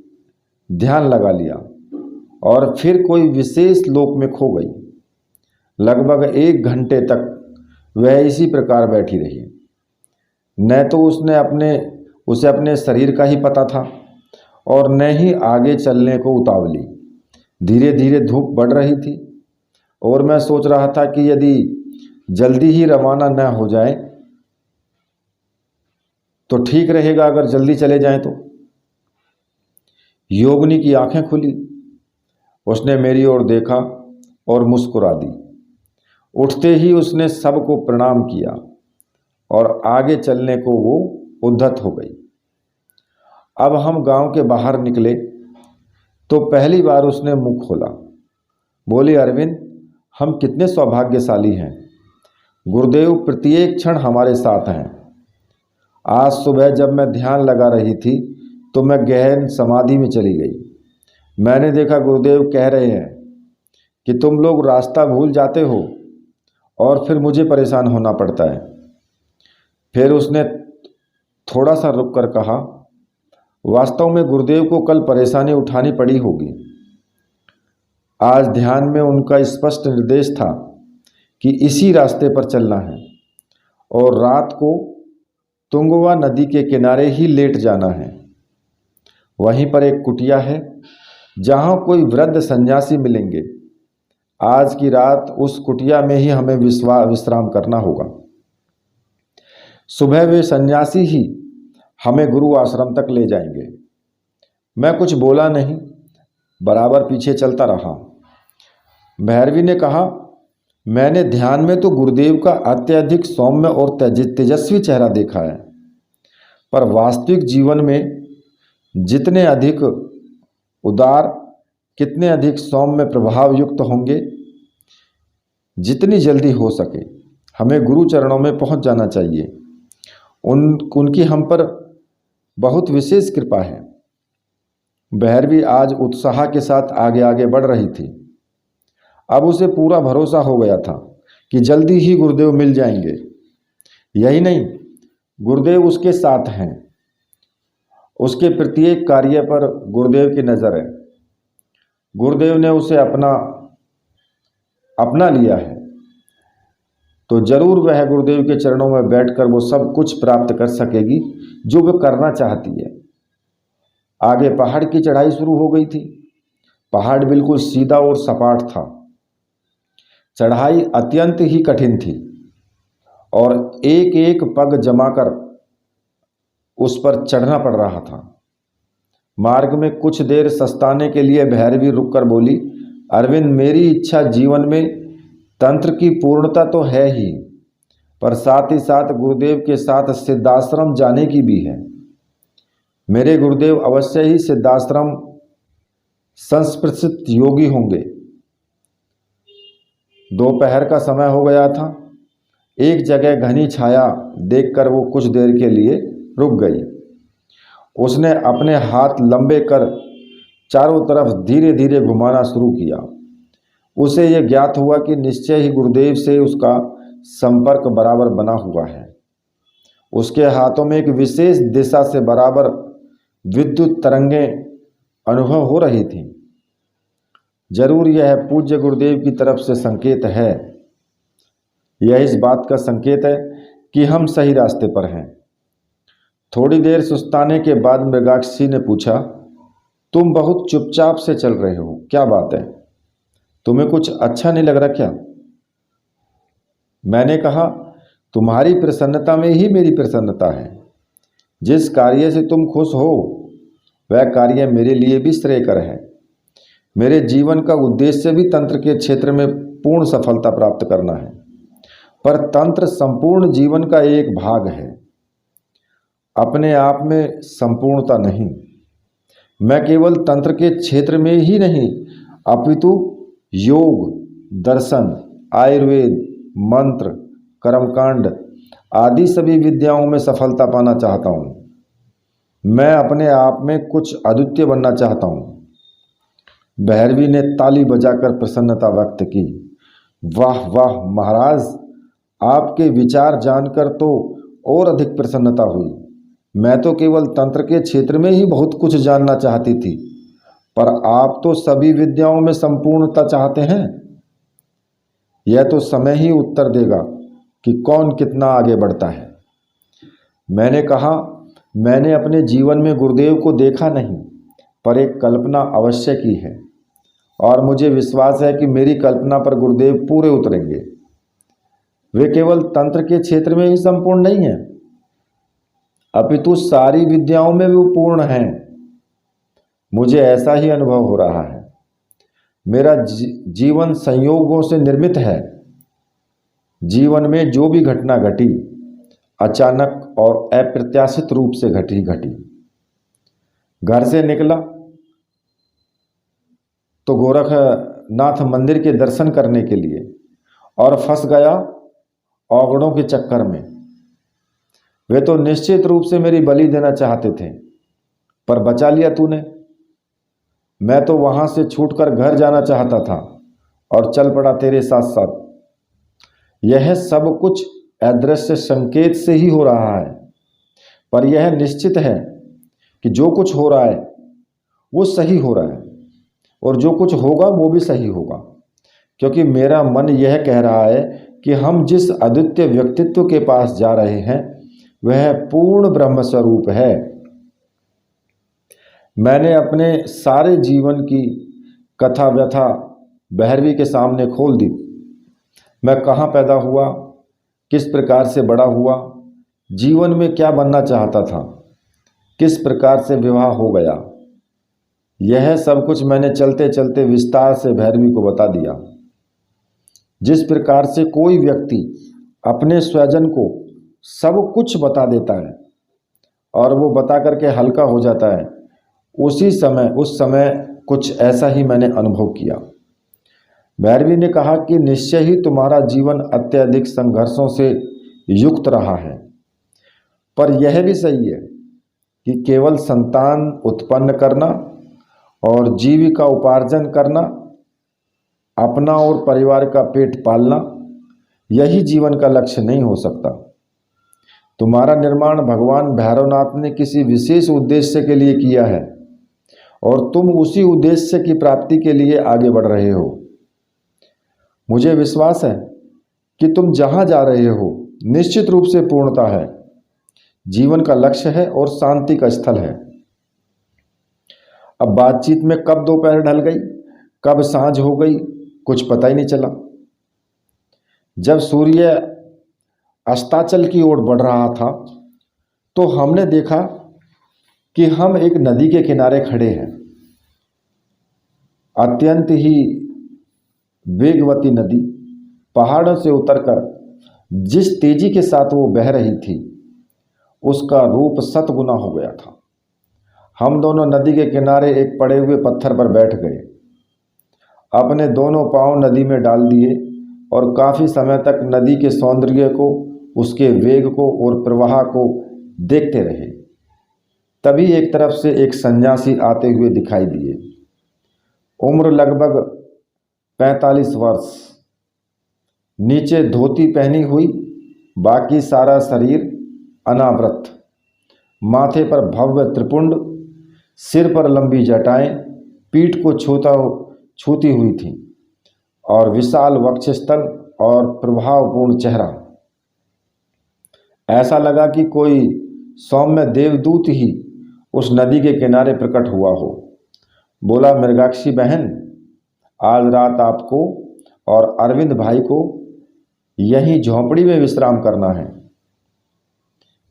ध्यान लगा लिया और फिर कोई विशेष लोक में खो गई। लगभग 1 घंटे तक वह इसी प्रकार बैठी रही। न तो उसे अपने शरीर का ही पता था और न ही आगे चलने को उतावली। धीरे धीरे धूप बढ़ रही थी और मैं सोच रहा था कि यदि जल्दी ही रवाना न हो जाए तो ठीक रहेगा, अगर जल्दी चले जाएं तो। योगिनी की आंखें खुली। उसने मेरी ओर देखा और मुस्कुरा दी। उठते ही उसने सबको प्रणाम किया और आगे चलने को वो उद्धत हो गई। अब हम गांव के बाहर निकले तो पहली बार उसने मुंह खोला। बोली, अरविंद, हम कितने सौभाग्यशाली हैं। गुरुदेव प्रत्येक क्षण हमारे साथ हैं। आज सुबह जब मैं ध्यान लगा रही थी तो मैं गहन समाधि में चली गई। मैंने देखा गुरुदेव कह रहे हैं कि तुम लोग रास्ता भूल जाते हो और फिर मुझे परेशान होना पड़ता है। फिर उसने थोड़ा सा रुक कर कहा, वास्तव में गुरुदेव को कल परेशानी उठानी पड़ी होगी। आज ध्यान में उनका स्पष्ट निर्देश था कि इसी रास्ते पर चलना है और रात को तुंगवा नदी के किनारे ही लेट जाना है। वहीं पर एक कुटिया है जहां कोई वृद्ध सन्यासी मिलेंगे। आज की रात उस कुटिया में ही हमें विश्राम करना होगा। सुबह वे सन्यासी ही हमें गुरु आश्रम तक ले जाएंगे। मैं कुछ बोला नहीं, बराबर पीछे चलता रहा। भैरवी ने कहा, मैंने ध्यान में तो गुरुदेव का अत्यधिक सौम्य और तेजस्वी चेहरा देखा है, पर वास्तविक जीवन में जितने अधिक उदार, कितने अधिक सौम्य प्रभाव युक्त होंगे। जितनी जल्दी हो सके हमें गुरु चरणों में पहुंच जाना चाहिए। उनकी हम पर बहुत विशेष कृपा है। भैरवी आज उत्साह के साथ आगे आगे बढ़ रही थी। अब उसे पूरा भरोसा हो गया था कि जल्दी ही गुरुदेव मिल जाएंगे। यही नहीं, गुरुदेव उसके साथ हैं। उसके प्रत्येक कार्य पर गुरुदेव की नज़र है। गुरुदेव ने उसे अपना लिया है तो जरूर वह गुरुदेव के चरणों में बैठकर वो सब कुछ प्राप्त कर सकेगी जो वह करना चाहती है। आगे पहाड़ की चढ़ाई शुरू हो गई थी। पहाड़ बिल्कुल सीधा और सपाट था। चढ़ाई अत्यंत ही कठिन थी और एक एक पग जमाकर उस पर चढ़ना पड़ रहा था। मार्ग में कुछ देर सस्ताने के लिए भैरवी रुककर बोली, अरविंद, मेरी इच्छा जीवन में तंत्र की पूर्णता तो है ही, पर साथ ही साथ गुरुदेव के साथ सिद्धाश्रम जाने की भी है। मेरे गुरुदेव अवश्य ही सिद्धाश्रम संस्पृशित योगी होंगे। दोपहर का समय हो गया था। एक जगह घनी छाया देखकर वो कुछ देर के लिए रुक गई। उसने अपने हाथ लंबे कर चारों तरफ धीरे धीरे घुमाना शुरू किया। उसे यह ज्ञात हुआ कि निश्चय ही गुरुदेव से उसका संपर्क बराबर बना हुआ है। उसके हाथों में एक विशेष दिशा से बराबर विद्युत तरंगें अनुभव हो रही थीं। जरूर यह पूज्य गुरुदेव की तरफ से संकेत है। यह इस बात का संकेत है कि हम सही रास्ते पर हैं। थोड़ी देर सुस्ताने के बाद मृगाक्षी ने पूछा, तुम बहुत चुपचाप से चल रहे हो, क्या बात है? तुम्हें कुछ अच्छा नहीं लग रहा क्या? मैंने कहा, तुम्हारी प्रसन्नता में ही मेरी प्रसन्नता है। जिस कार्य से तुम खुश हो वह कार्य मेरे लिए भी श्रेयकर है। मेरे जीवन का उद्देश्य भी तंत्र के क्षेत्र में पूर्ण सफलता प्राप्त करना है, पर तंत्र संपूर्ण जीवन का एक भाग है, अपने आप में संपूर्णता नहीं। मैं केवल तंत्र के क्षेत्र में ही नहीं अपितु योग, दर्शन, आयुर्वेद, मंत्र, कर्मकांड आदि सभी विद्याओं में सफलता पाना चाहता हूँ। मैं अपने आप में कुछ अद्वितीय बनना चाहता हूँ। भैरवी ने ताली बजाकर प्रसन्नता व्यक्त की। वाह वाह महाराज, आपके विचार जानकर तो और अधिक प्रसन्नता हुई। मैं तो केवल तंत्र के क्षेत्र में ही बहुत कुछ जानना चाहती थी, पर आप तो सभी विद्याओं में संपूर्णता चाहते हैं। यह तो समय ही उत्तर देगा कि कौन कितना आगे बढ़ता है। मैंने कहा, मैंने अपने जीवन में गुरुदेव को देखा नहीं, पर एक कल्पना अवश्य की है, और मुझे विश्वास है कि मेरी कल्पना पर गुरुदेव पूरे उतरेंगे। वे केवल तंत्र के क्षेत्र में ही संपूर्ण नहीं हैं, अपितु सारी विद्याओं में वो पूर्ण हैं। मुझे ऐसा ही अनुभव हो रहा है। मेरा जीवन संयोगों से निर्मित है। जीवन में जो भी घटना घटी, अचानक और अप्रत्याशित रूप से घटी। घर से निकला तो गोरखनाथ मंदिर के दर्शन करने के लिए, और फंस गया औगड़ों के चक्कर में। वे तो निश्चित रूप से मेरी बलि देना चाहते थे, पर बचा लिया तूने। मैं तो वहां से छूटकर घर जाना चाहता था और चल पड़ा तेरे साथ साथ। यह सब कुछ अदृश्य संकेत से ही हो रहा है, पर यह निश्चित है कि जो कुछ हो रहा है वो सही हो रहा है, और जो कुछ होगा वो भी सही होगा, क्योंकि मेरा मन यह कह रहा है कि हम जिस अद्वितीय व्यक्तित्व के पास जा रहे हैं वह पूर्ण ब्रह्म स्वरूप है। मैंने अपने सारे जीवन की कथा व्यथा भैरवी के सामने खोल दी। मैं कहाँ पैदा हुआ, किस प्रकार से बड़ा हुआ, जीवन में क्या बनना चाहता था, किस प्रकार से विवाह हो गया, यह सब कुछ मैंने चलते चलते विस्तार से भैरवी को बता दिया। जिस प्रकार से कोई व्यक्ति अपने स्वजन को सब कुछ बता देता है और वो बता करके हल्का हो जाता है, उस समय कुछ ऐसा ही मैंने अनुभव किया। भैरवी ने कहा कि निश्चय ही तुम्हारा जीवन अत्यधिक संघर्षों से युक्त रहा है, पर यह भी सही है कि केवल संतान उत्पन्न करना और जीविका उपार्जन करना, अपना और परिवार का पेट पालना, यही जीवन का लक्ष्य नहीं हो सकता। तुम्हारा निर्माण भगवान भैरवनाथ ने किसी विशेष उद्देश्य के लिए किया है, और तुम उसी उद्देश्य की प्राप्ति के लिए आगे बढ़ रहे हो। मुझे विश्वास है कि तुम जहां जा रहे हो निश्चित रूप से पूर्णता है, जीवन का लक्ष्य है और शांति का स्थल है। अब बातचीत में कब दोपहर ढल गई, कब सांझ हो गई, कुछ पता ही नहीं चला। जब सूर्य अस्ताचल की ओर बढ़ रहा था तो हमने देखा कि हम एक नदी के किनारे खड़े हैं। अत्यंत ही वेगवती नदी पहाड़ों से उतरकर जिस तेजी के साथ वो बह रही थी, उसका रूप 7 गुना हो गया था। हम दोनों नदी के किनारे एक पड़े हुए पत्थर पर बैठ गए, अपने दोनों पांव नदी में डाल दिए और काफ़ी समय तक नदी के सौंदर्य को, उसके वेग को और प्रवाह को देखते रहे। तभी एक तरफ से एक सन्यासी आते हुए दिखाई दिए। उम्र लगभग 45 वर्ष, नीचे धोती पहनी हुई, बाकी सारा शरीर अनावृत, माथे पर भव्य त्रिपुंड, सिर पर लंबी जटाएं पीठ को छूती हुई थी, और विशाल वक्षस्थल और प्रभावपूर्ण चेहरा। ऐसा लगा कि कोई सौम्य देवदूत ही उस नदी के किनारे प्रकट हुआ हो। बोला, मृगाक्षी बहन, आज रात आपको और अरविंद भाई को यहीं झोंपड़ी में विश्राम करना है।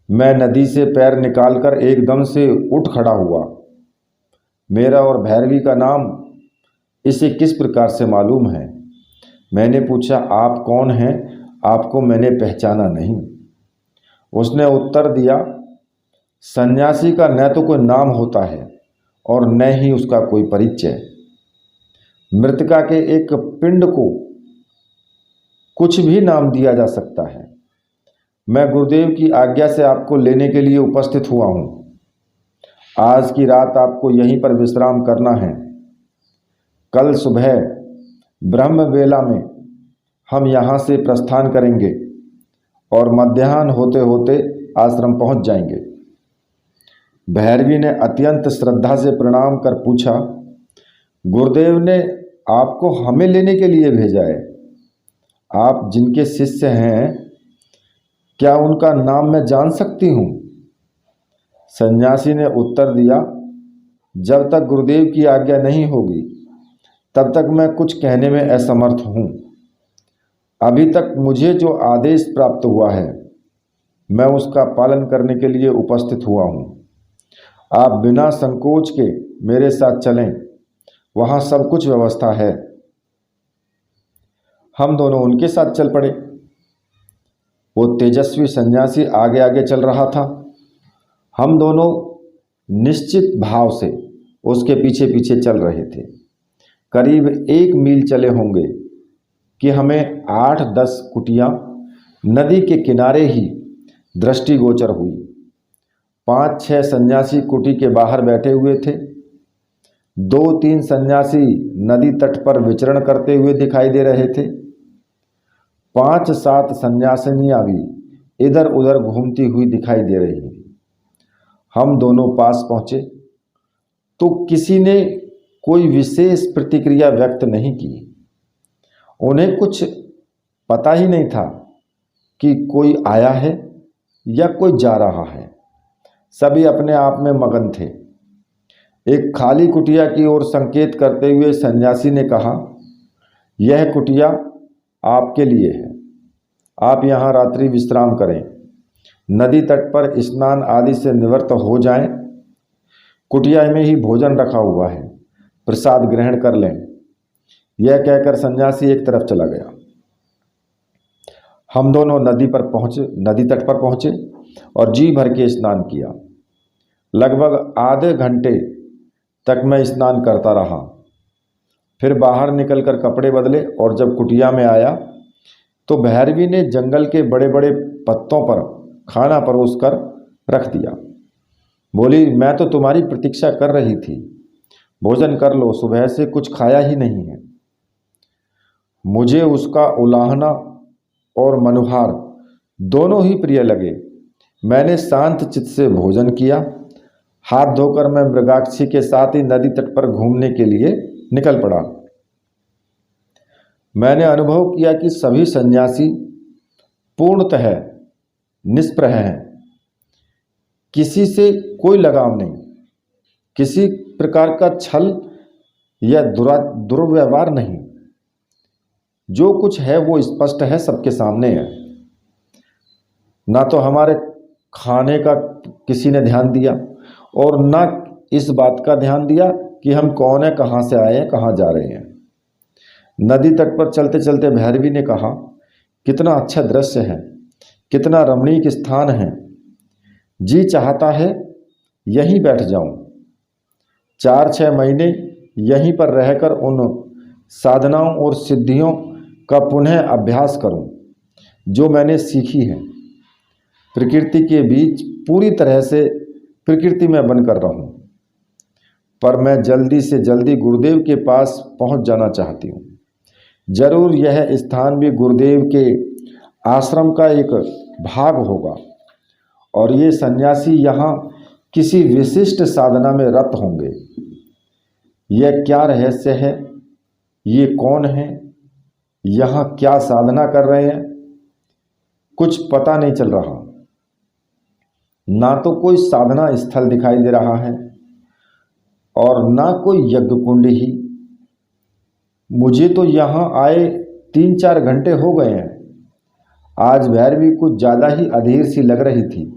मैं नदी से पैर निकालकर एकदम से उठ खड़ा हुआ। मेरा और भैरवी का नाम इसे किस प्रकार से मालूम है? मैंने पूछा, आप कौन हैं? आपको मैंने पहचाना नहीं। उसने उत्तर दिया, सन्यासी का न तो कोई नाम होता है और न ही उसका कोई परिचय। मृतका के एक पिंड को कुछ भी नाम दिया जा सकता है। मैं गुरुदेव की आज्ञा से आपको लेने के लिए उपस्थित हुआ हूँ। आज की रात आपको यहीं पर विश्राम करना है। कल सुबह ब्रह्म वेला में हम यहाँ से प्रस्थान करेंगे और मध्याह्न होते होते आश्रम पहुँच जाएंगे। भैरवी ने अत्यंत श्रद्धा से प्रणाम कर पूछा, गुरुदेव ने आपको हमें लेने के लिए भेजा है। आप जिनके शिष्य हैं, क्या उनका नाम मैं जान सकती हूँ? सन्यासी ने उत्तर दिया, जब तक गुरुदेव की आज्ञा नहीं होगी तब तक मैं कुछ कहने में असमर्थ हूँ। अभी तक मुझे जो आदेश प्राप्त हुआ है मैं उसका पालन करने के लिए उपस्थित हुआ हूँ। आप बिना संकोच के मेरे साथ चलें, वहाँ सब कुछ व्यवस्था है। हम दोनों उनके साथ चल पड़े। वो तेजस्वी सन्यासी आगे आगे चल रहा था। हम दोनों निश्चित भाव से उसके पीछे पीछे चल रहे थे। करीब 1 मील चले होंगे कि हमें 8-10 कुटियाँ नदी के किनारे ही दृष्टिगोचर हुई। 5-6 सन्यासी कुटी के बाहर बैठे हुए थे। 2-3 सन्यासी नदी तट पर विचरण करते हुए दिखाई दे रहे थे। 5-7 सन्यासिनियाँ भी इधर उधर घूमती हुई दिखाई दे रही थी। हम दोनों पास पहुँचे तो किसी ने कोई विशेष प्रतिक्रिया व्यक्त नहीं की। उन्हें कुछ पता ही नहीं था कि कोई आया है या कोई जा रहा है। सभी अपने आप में मगन थे। एक खाली कुटिया की ओर संकेत करते हुए सन्यासी ने कहा, यह कुटिया आपके लिए है। आप यहाँ रात्रि विश्राम करें। नदी तट पर स्नान आदि से निवृत्त हो जाएं। कुटिया में ही भोजन रखा हुआ है, प्रसाद ग्रहण कर लें। यह कहकर सन्यासी एक तरफ चला गया। हम दोनों नदी तट पर पहुँचे और जी भर के स्नान किया। लगभग आधे घंटे तक मैं स्नान करता रहा। फिर बाहर निकलकर कपड़े बदले और जब कुटिया में आया तो भैरवी ने जंगल के बड़े बड़े पत्तों पर खाना परोस कर रख दिया। बोली, मैं तो तुम्हारी प्रतीक्षा कर रही थी, भोजन कर लो, सुबह से कुछ खाया ही नहीं है। मुझे उसका उलाहना और मनुहार दोनों ही प्रिय लगे। मैंने शांत चित्त से भोजन किया। हाथ धोकर मैं मृगाक्षी के साथ ही नदी तट पर घूमने के लिए निकल पड़ा। मैंने अनुभव किया कि सभी सन्यासी पूर्णतः निष्प्रह हैं। किसी से कोई लगाव नहीं, किसी प्रकार का छल या दुर्व्यवहार नहीं। जो कुछ है वो स्पष्ट है, सबके सामने है। ना तो हमारे खाने का किसी ने ध्यान दिया और ना इस बात का ध्यान दिया कि हम कौन है, कहाँ से आए हैं, कहाँ जा रहे हैं। नदी तट पर चलते चलते भैरवी ने कहा, कितना अच्छा दृश्य है, कितना रमणीक स्थान है। जी चाहता है यहीं बैठ जाऊं। 4-6 महीने यहीं पर रहकर उन साधनाओं और सिद्धियों का पुनः अभ्यास करूं जो मैंने सीखी है। प्रकृति के बीच पूरी तरह से प्रकृति में बनकर रहूं। पर मैं जल्दी से जल्दी गुरुदेव के पास पहुंच जाना चाहती हूं। जरूर यह स्थान भी गुरुदेव के आश्रम का एक भाग होगा और ये सन्यासी यहाँ किसी विशिष्ट साधना में रत होंगे। यह क्या रहस्य है, ये कौन है, यहाँ क्या साधना कर रहे हैं, कुछ पता नहीं चल रहा। ना तो कोई साधना स्थल दिखाई दे रहा है और ना कोई यज्ञ कुंड ही। मुझे तो यहाँ आए 3-4 घंटे हो गए हैं। आज भैरवी कुछ ज़्यादा ही अधीर सी लग रही थी।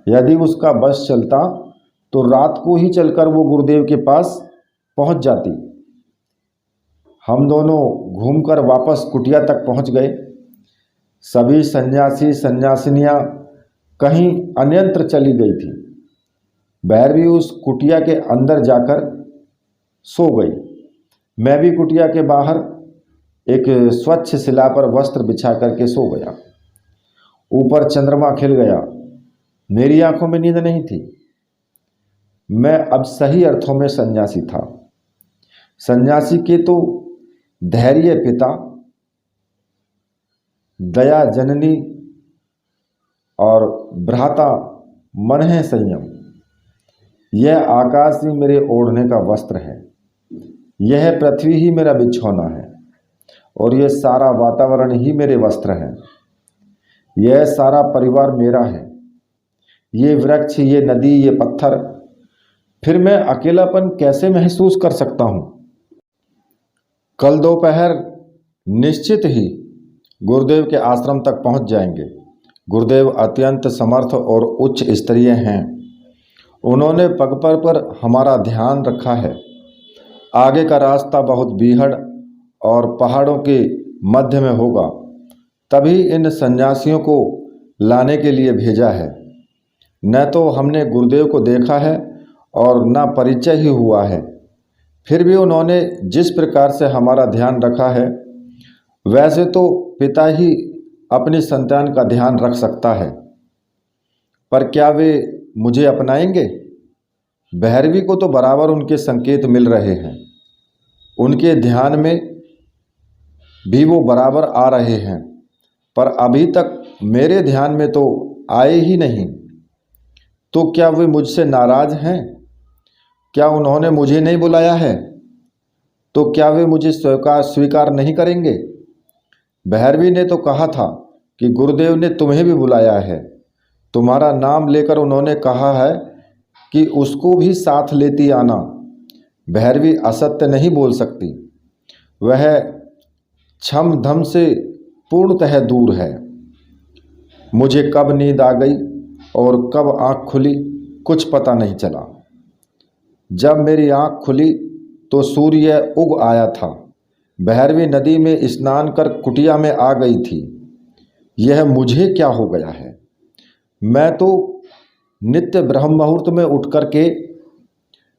यदि उसका बस चलता तो रात को ही चलकर वो गुरुदेव के पास पहुंच जाती। हम दोनों घूमकर वापस कुटिया तक पहुंच गए। सभी सन्यासी सन्यासिनियां कहीं अन्यत्र चली गई थी। भैरवी उस कुटिया के अंदर जाकर सो गई। मैं भी कुटिया के बाहर एक स्वच्छ शिला पर वस्त्र बिछा करके सो गया। ऊपर चंद्रमा खिल गया। मेरी आंखों में नींद नहीं थी। मैं अब सही अर्थों में सन्यासी था। सन्यासी के तो धैर्य पिता, दया जननी और भ्राता मन है संयम। यह आकाश ही मेरे ओढ़ने का वस्त्र है, यह पृथ्वी ही मेरा बिछौना है, और यह सारा वातावरण ही मेरे वस्त्र हैं। यह सारा परिवार मेरा है, ये वृक्ष, ये नदी, ये पत्थर। फिर मैं अकेलापन कैसे महसूस कर सकता हूँ? कल दोपहर निश्चित ही गुरुदेव के आश्रम तक पहुँच जाएंगे। गुरुदेव अत्यंत समर्थ और उच्च स्तरीय हैं। उन्होंने पग पर हमारा ध्यान रखा है। आगे का रास्ता बहुत बीहड़ और पहाड़ों के मध्य में होगा, तभी इन सन्यासियों को लाने के लिए भेजा है। न तो हमने गुरुदेव को देखा है और न परिचय ही हुआ है, फिर भी उन्होंने जिस प्रकार से हमारा ध्यान रखा है, वैसे तो पिता ही अपनी संतान का ध्यान रख सकता है, पर क्या वे मुझे अपनाएंगे? भैरवी को तो बराबर उनके संकेत मिल रहे हैं, उनके ध्यान में भी वो बराबर आ रहे हैं, पर अभी तक मेरे ध्यान में तो आए ही नहीं। तो क्या वे मुझसे नाराज हैं? क्या उन्होंने मुझे नहीं बुलाया है? तो क्या वे मुझे स्वीकार नहीं करेंगे? भैरवी ने तो कहा था कि गुरुदेव ने तुम्हें भी बुलाया है, तुम्हारा नाम लेकर उन्होंने कहा है कि उसको भी साथ लेती आना। भैरवी असत्य नहीं बोल सकती, वह छम धम से पूर्णतः दूर है। मुझे कब नींद आ गई और कब आँख खुली कुछ पता नहीं चला। जब मेरी आँख खुली तो सूर्य उग आया था। भैरवी नदी में स्नान कर कुटिया में आ गई थी। यह मुझे क्या हो गया है? मैं तो नित्य ब्रह्म मुहूर्त में उठ कर के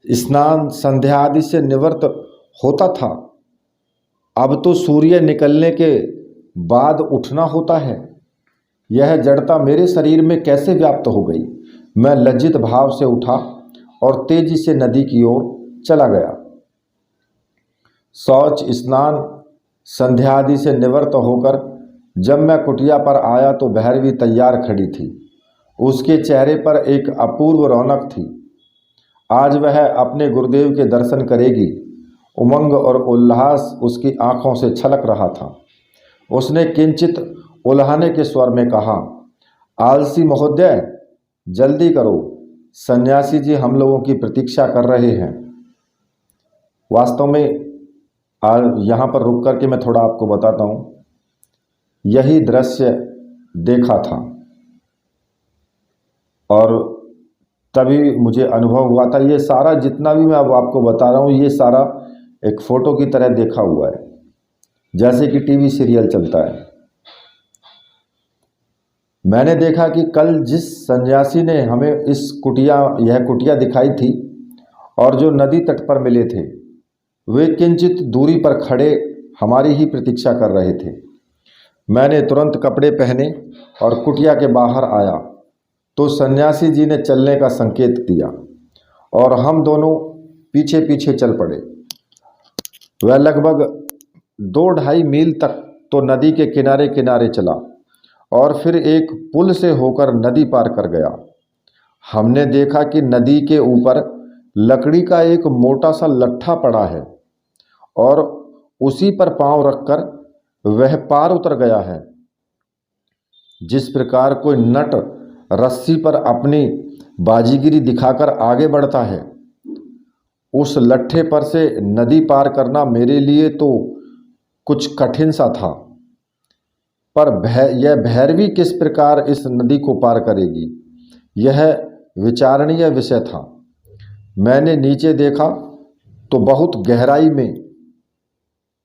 स्नान संध्या आदि से निवृत्त होता था, अब तो सूर्य निकलने के बाद उठना होता है। यह जड़ता मेरे शरीर में कैसे व्याप्त हो गई? मैं लज्जित भाव से उठा और तेजी से नदी की ओर चला गया। शौच स्नान संध्या आदि से निवृत्त होकर जब मैं कुटिया पर आया तो भैरवी तैयार खड़ी थी। उसके चेहरे पर एक अपूर्व रौनक थी। आज वह अपने गुरुदेव के दर्शन करेगी। उमंग और उल्लास उसकी आंखों से छलक रहा था। उसने किंचित उल्हाने के स्वर में कहा, आलसी महोदय, जल्दी करो, सन्यासी जी हम लोगों की प्रतीक्षा कर रहे हैं। वास्तव में यहाँ पर रुक कर के मैं थोड़ा आपको बताता हूँ। यही दृश्य देखा था और तभी मुझे अनुभव हुआ था। ये सारा जितना भी मैं अब आपको बता रहा हूँ, ये सारा एक फ़ोटो की तरह देखा हुआ है, जैसे कि टीवी सीरियल चलता है। मैंने देखा कि कल जिस सन्यासी ने हमें यह कुटिया दिखाई थी और जो नदी तट पर मिले थे, वे किंचित दूरी पर खड़े हमारी ही प्रतीक्षा कर रहे थे। मैंने तुरंत कपड़े पहने और कुटिया के बाहर आया तो सन्यासी जी ने चलने का संकेत दिया और हम दोनों पीछे पीछे चल पड़े। वह लगभग 2-2.5 मील तक तो नदी के किनारे किनारे चला और फिर एक पुल से होकर नदी पार कर गया। हमने देखा कि नदी के ऊपर लकड़ी का एक मोटा सा लट्ठा पड़ा है और उसी पर पांव रखकर वह पार उतर गया है। जिस प्रकार कोई नट रस्सी पर अपनी बाजीगिरी दिखाकर आगे बढ़ता है, उस लट्ठे पर से नदी पार करना मेरे लिए तो कुछ कठिन सा था। पर यह भैरवी किस प्रकार इस नदी को पार करेगी, यह विचारणीय विषय था। मैंने नीचे देखा तो बहुत गहराई में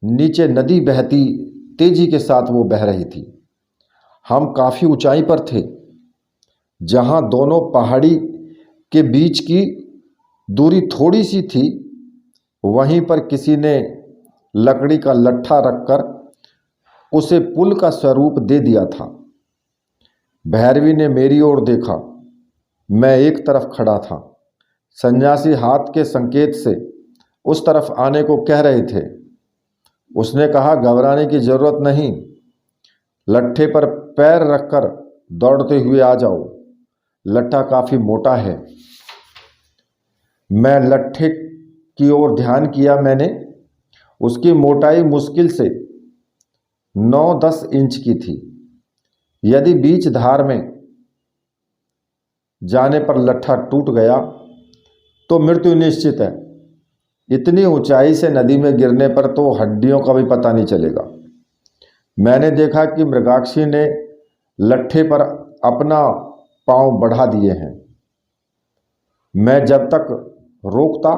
नीचे नदी बहती तेजी के साथ वो बह रही थी। हम काफ़ी ऊंचाई पर थे, जहां दोनों पहाड़ी के बीच की दूरी थोड़ी सी थी, वहीं पर किसी ने लकड़ी का लट्ठा रखकर उसे पुल का स्वरूप दे दिया था। भैरवी ने मेरी ओर देखा। मैं एक तरफ खड़ा था। सन्यासी हाथ के संकेत से उस तरफ आने को कह रहे थे। उसने कहा, घबराने की जरूरत नहीं, लट्ठे पर पैर रखकर दौड़ते हुए आ जाओ, लट्ठा काफी मोटा है। मैं लट्ठे की ओर ध्यान किया। मैंने उसकी मोटाई मुश्किल से 9-10 इंच की थी। यदि बीच धार में जाने पर लट्ठा टूट गया तो मृत्यु निश्चित है। इतनी ऊंचाई से नदी में गिरने पर तो हड्डियों का भी पता नहीं चलेगा। मैंने देखा कि मृगाक्षी ने लट्ठे पर अपना पांव बढ़ा दिए हैं। मैं जब तक रोकता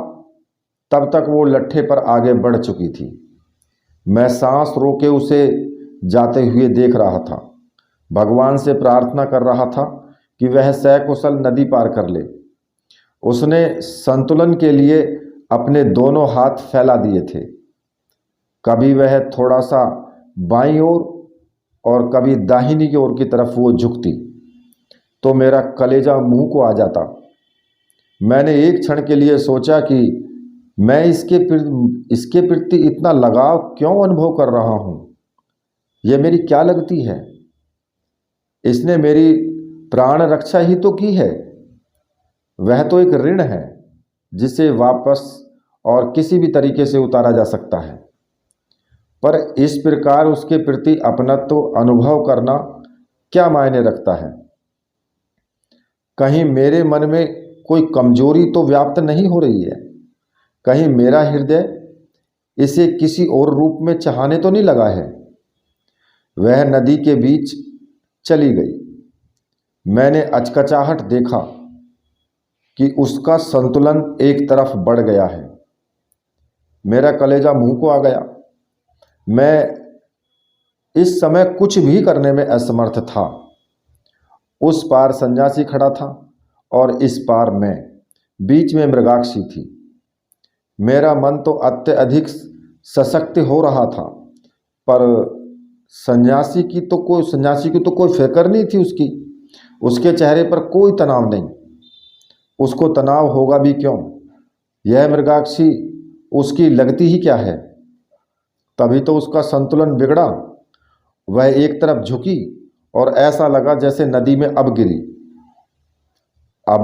तब तक वो लट्ठे पर आगे बढ़ चुकी थी। मैं सांस रोके उसे जाते हुए देख रहा था। भगवान से प्रार्थना कर रहा था कि वह सकुशल नदी पार कर ले। उसने संतुलन के लिए अपने दोनों हाथ फैला दिए थे। कभी वह थोड़ा सा बाईं ओर और कभी दाहिनी ओर की तरफ वो झुकती तो मेरा कलेजा मुंह को आ जाता। मैंने एक क्षण के लिए सोचा कि मैं इसके प्रति इतना लगाव क्यों अनुभव कर रहा हूँ। यह मेरी क्या लगती है। इसने मेरी प्राण रक्षा ही तो की है। वह तो एक ऋण है जिसे वापस और किसी भी तरीके से उतारा जा सकता है। पर इस प्रकार उसके प्रति अपनत्व अनुभव करना क्या मायने रखता है। कहीं मेरे मन में कोई कमजोरी तो व्याप्त नहीं हो रही है। कहीं मेरा हृदय इसे किसी और रूप में चाहने तो नहीं लगा है। वह नदी के बीच चली गई। मैंने अचकचाहट देखा कि उसका संतुलन एक तरफ बढ़ गया है। मेरा कलेजा मुंह को आ गया। मैं इस समय कुछ भी करने में असमर्थ था। उस पार सन्यासी खड़ा था और इस पार मैं, बीच में मृगाक्षी थी। मेरा मन तो अत्यधिक सशक्त हो रहा था, पर सन्यासी की तो कोई फिक्र नहीं थी। उसके चेहरे पर कोई तनाव नहीं। उसको तनाव होगा भी क्यों। यह मृगाक्षी उसकी लगती ही क्या है। तभी तो उसका संतुलन बिगड़ा। वह एक तरफ झुकी और ऐसा लगा जैसे नदी में अब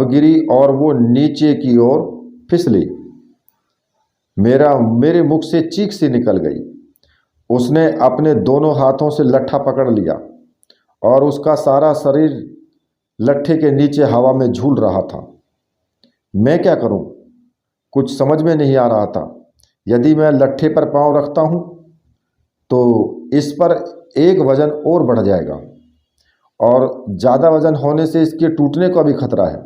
गिरी और वो नीचे की ओर फिसली। मेरे मुख से चीख सी निकल गई। उसने अपने दोनों हाथों से लट्ठा पकड़ लिया और उसका सारा शरीर लट्ठे के नीचे हवा में झूल रहा था। मैं क्या करूं, कुछ समझ में नहीं आ रहा था। यदि मैं लट्ठे पर पांव रखता हूं तो इस पर एक वजन और बढ़ जाएगा और ज़्यादा वजन होने से इसके टूटने का भी खतरा है।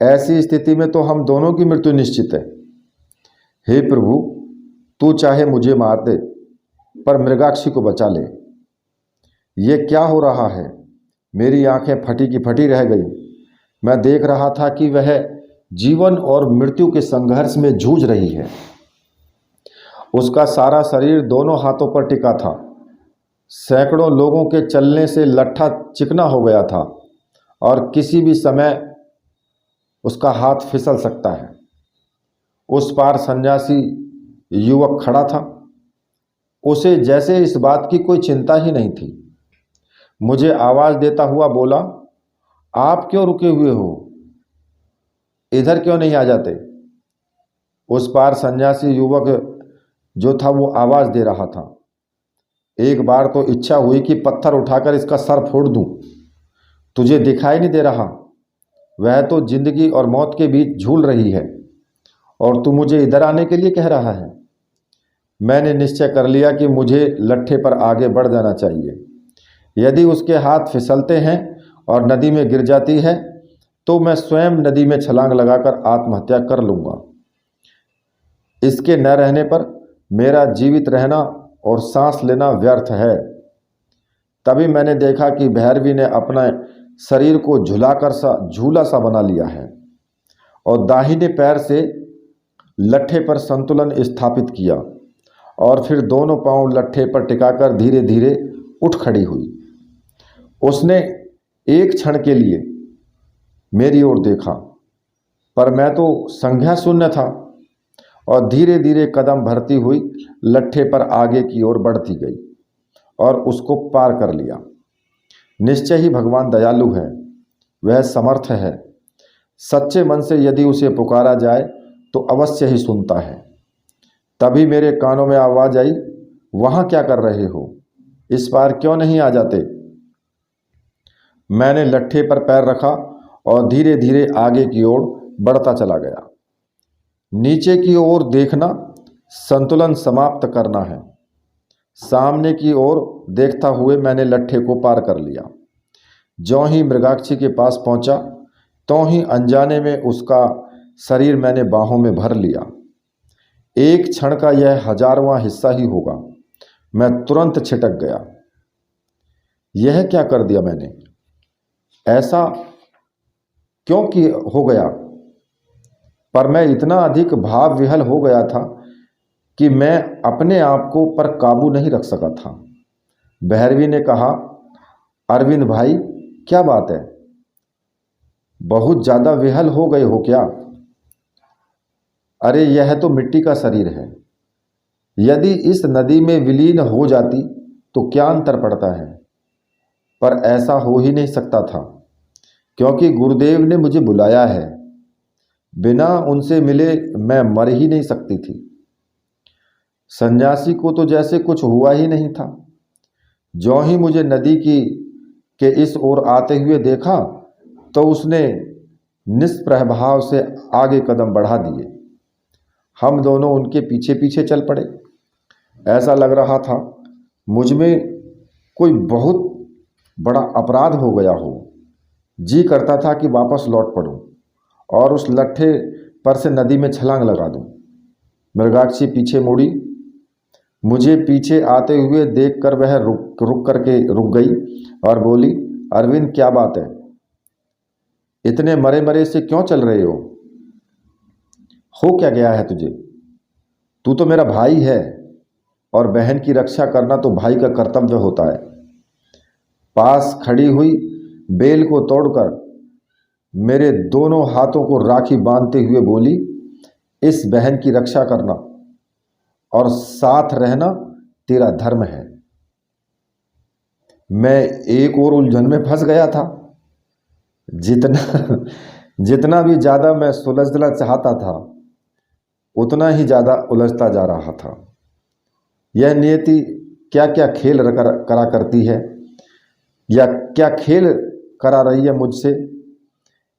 ऐसी स्थिति में तो हम दोनों की मृत्यु निश्चित है। हे प्रभु, तू चाहे मुझे मार दे पर मृगाक्षी को बचा ले। ये क्या हो रहा है। मेरी आंखें फटी की फटी रह गई। मैं देख रहा था कि वह जीवन और मृत्यु के संघर्ष में जूझ रही है। उसका सारा शरीर दोनों हाथों पर टिका था। सैकड़ों लोगों के चलने से लट्ठा चिकना हो गया था और किसी भी समय उसका हाथ फिसल सकता है। उस पार सन्यासी युवक खड़ा था। उसे जैसे इस बात की कोई चिंता ही नहीं थी। मुझे आवाज देता हुआ बोला, आप क्यों रुके हुए हो, इधर क्यों नहीं आ जाते। उस पार सन्यासी युवक जो था वो आवाज दे रहा था। एक बार तो इच्छा हुई कि पत्थर उठाकर इसका सर फोड़ दूं। तुझे दिखाई नहीं दे रहा, वह तो जिंदगी और मौत के बीच झूल रही है और तू मुझे इधर आने के लिए कह रहा है। मैंने निश्चय कर लिया कि मुझे लट्ठे पर आगे बढ़ जाना चाहिए। यदि उसके हाथ फिसलते हैं और नदी में गिर जाती है तो मैं स्वयं नदी में छलांग लगाकर आत्महत्या कर लूँगा। इसके न रहने पर मेरा जीवित रहना और सांस लेना व्यर्थ है। तभी मैंने देखा कि भैरवी ने अपना शरीर को झूला सा बना लिया है और दाहिने पैर से लट्ठे पर संतुलन स्थापित किया और फिर दोनों पांव लट्ठे पर टिकाकर धीरे धीरे उठ खड़ी हुई। उसने एक क्षण के लिए मेरी ओर देखा, पर मैं तो संज्ञा शून्य था और धीरे धीरे कदम भरती हुई लट्ठे पर आगे की ओर बढ़ती गई और उसको पार कर लिया। निश्चय ही भगवान दयालु है, वह समर्थ है। सच्चे मन से यदि उसे पुकारा जाए तो अवश्य ही सुनता है। तभी मेरे कानों में आवाज आई, वहां क्या कर रहे हो, इस पार क्यों नहीं आ जाते। मैंने लट्ठे पर पैर रखा और धीरे धीरे आगे की ओर बढ़ता चला गया। नीचे की ओर देखना संतुलन समाप्त करना है। सामने की ओर देखता हुए मैंने लट्ठे को पार कर लिया। ज्यों ही मृगाक्षी के पास पहुंचा त्यों ही अनजाने में उसका शरीर मैंने बाहों में भर लिया। एक क्षण का यह 1000वां हिस्सा ही होगा। मैं तुरंत छिटक गया। यह क्या कर दिया मैंने, ऐसा क्यों कि हो गया। पर मैं इतना अधिक भाव विहल हो गया था कि मैं अपने आप को पर काबू नहीं रख सका था। भैरवी ने कहा, अरविंद भाई क्या बात है, बहुत ज्यादा विहल हो गए हो क्या। अरे यह तो मिट्टी का शरीर है, यदि इस नदी में विलीन हो जाती तो क्या अंतर पड़ता है। पर ऐसा हो ही नहीं सकता था, क्योंकि गुरुदेव ने मुझे बुलाया है। बिना उनसे मिले मैं मर ही नहीं सकती थी। सन्यासी को तो जैसे कुछ हुआ ही नहीं था। ज्यों ही मुझे नदी के इस ओर आते हुए देखा तो उसने निष्प्रह भाव से आगे कदम बढ़ा दिए। हम दोनों उनके पीछे पीछे चल पड़े। ऐसा लग रहा था मुझ में कोई बहुत बड़ा अपराध हो गया हो। जी करता था कि वापस लौट पड़ूं और उस लट्ठे पर से नदी में छलांग लगा दूं। मृगाक्षी पीछे मुड़ी। मुझे पीछे आते हुए देखकर वह रुक गई और बोली, अरविंद क्या बात है, इतने मरे मरे से क्यों चल रहे हो क्या गया है तुझे। तू तो मेरा भाई है और बहन की रक्षा करना तो भाई का कर्तव्य होता है। पास खड़ी हुई बेल को तोड़कर मेरे दोनों हाथों को राखी बांधते हुए बोली, इस बहन की रक्षा करना और साथ रहना तेरा धर्म है। मैं एक और उलझन में फंस गया था। जितना भी ज्यादा मैं सुलझना चाहता था उतना ही ज्यादा उलझता जा रहा था। यह नियति क्या क्या खेल करा करती है, या क्या खेल करा रही है मुझसे।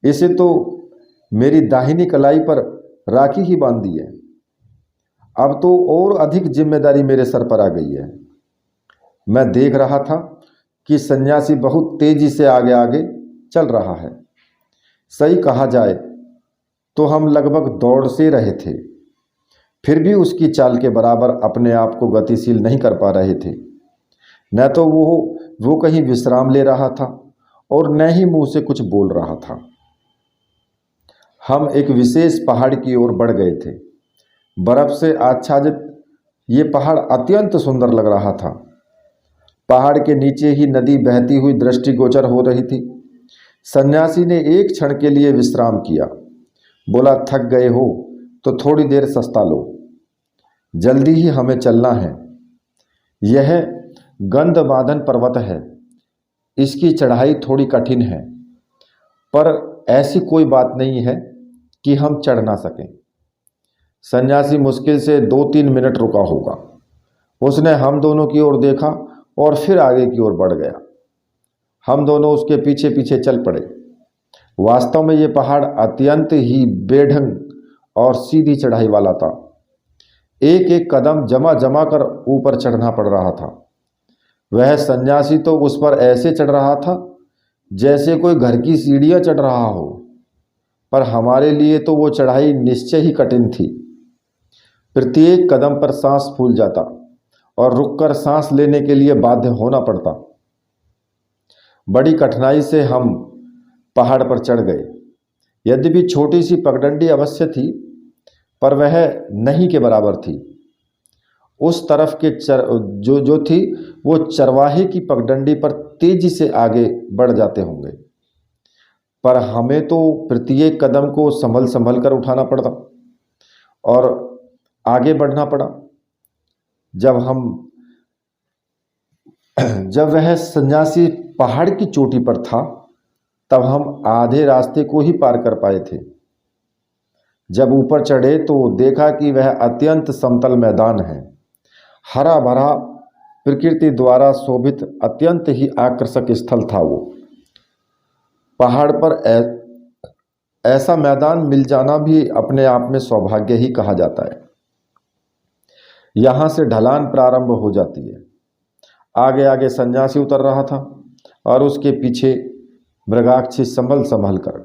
इसे तो मेरी दाहिनी कलाई पर राखी ही बांध दी है। अब तो और अधिक जिम्मेदारी मेरे सर पर आ गई है। मैं देख रहा था कि सन्यासी बहुत तेजी से आगे आगे चल रहा है। सही कहा जाए तो हम लगभग दौड़ से रहे थे, फिर भी उसकी चाल के बराबर अपने आप को गतिशील नहीं कर पा रहे थे। न तो वो कहीं विश्राम ले रहा था और न ही मुंह से कुछ बोल रहा था। हम एक विशेष पहाड़ की ओर बढ़ गए थे। बर्फ से आच्छादित ये पहाड़ अत्यंत सुंदर लग रहा था। पहाड़ के नीचे ही नदी बहती हुई दृष्टिगोचर हो रही थी। सन्यासी ने एक क्षण के लिए विश्राम किया। बोला, थक गए हो तो थोड़ी देर सस्ता लो, जल्दी ही हमें चलना है। यह गंधमादन पर्वत है, इसकी चढ़ाई थोड़ी कठिन है, पर ऐसी कोई बात नहीं है कि हम चढ़ ना सकें। सन्यासी मुश्किल से 2-3 मिनट रुका होगा। उसने हम दोनों की ओर देखा और फिर आगे की ओर बढ़ गया। हम दोनों उसके पीछे पीछे चल पड़े। वास्तव में ये पहाड़ अत्यंत ही बेढंग और सीधी चढ़ाई वाला था। एक एक कदम जमा जमा कर ऊपर चढ़ना पड़ रहा था। वह सन्यासी तो उस पर ऐसे चढ़ रहा था जैसे कोई घर की सीढ़ियां चढ़ रहा हो, पर हमारे लिए तो वो चढ़ाई निश्चय ही कठिन थी। प्रत्येक कदम पर सांस फूल जाता और रुककर सांस लेने के लिए बाध्य होना पड़ता। बड़ी कठिनाई से हम पहाड़ पर चढ़ गए। यद्यपि छोटी सी पगडंडी अवश्य थी, पर वह नहीं के बराबर थी। उस तरफ के जो थी वो चरवाहे की पगडंडी पर तेजी से आगे बढ़ जाते होंगे, पर हमें तो प्रत्येक कदम को संभल संभल कर उठाना पड़ता और आगे बढ़ना पड़ा। जब वह सन्यासी पहाड़ की चोटी पर था, तब हम आधे रास्ते को ही पार कर पाए थे। जब ऊपर चढ़े तो देखा कि वह अत्यंत समतल मैदान है। हरा भरा, प्रकृति द्वारा शोभित, अत्यंत ही आकर्षक स्थल था वो। पहाड़ पर ऐसा मैदान मिल जाना भी अपने आप में सौभाग्य ही कहा जाता है। यहाँ से ढलान प्रारंभ हो जाती है। आगे आगे सन्यासी उतर रहा था और उसके पीछे मृगाक्षी संभल संभल कर।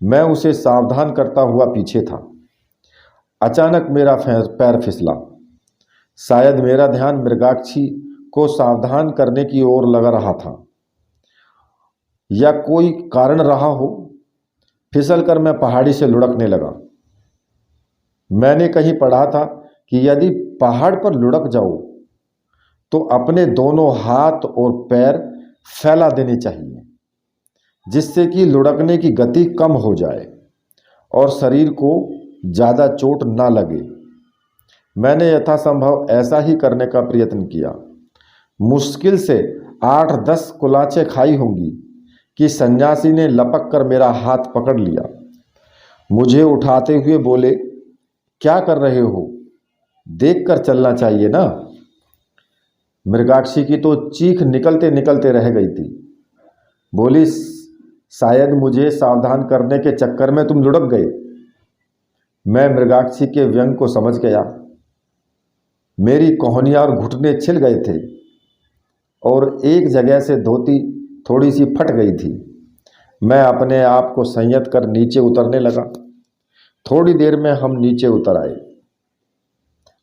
मैं उसे सावधान करता हुआ पीछे था। अचानक मेरा पैर फिसला। शायद मेरा ध्यान मृगाक्षी को सावधान करने की ओर लगा रहा था, या कोई कारण रहा हो। फिसलकर मैं पहाड़ी से लुढ़कने लगा। मैंने कहीं पढ़ा था कि यदि पहाड़ पर लुढ़क जाओ तो अपने दोनों हाथ और पैर फैला देने चाहिए, जिससे कि लुढ़कने की गति कम हो जाए और शरीर को ज़्यादा चोट ना लगे। मैंने यथासंभव ऐसा ही करने का प्रयत्न किया। मुश्किल से 8-10 कुलाचे खाई होंगी कि सन्यासी ने लपक कर मेरा हाथ पकड़ लिया। मुझे उठाते हुए बोले, क्या कर रहे हो? देख कर चलना चाहिए ना। मृगाक्षी की तो चीख निकलते निकलते रह गई थी। बोली, शायद मुझे सावधान करने के चक्कर में तुम लुढ़क गए। मैं मृगाक्षी के व्यंग को समझ गया। मेरी कोहनियाँ और घुटने छिल गए थे और एक जगह से धोती थोड़ी सी फट गई थी। मैं अपने आप को संयत कर नीचे उतरने लगा। थोड़ी देर में हम नीचे उतर आए।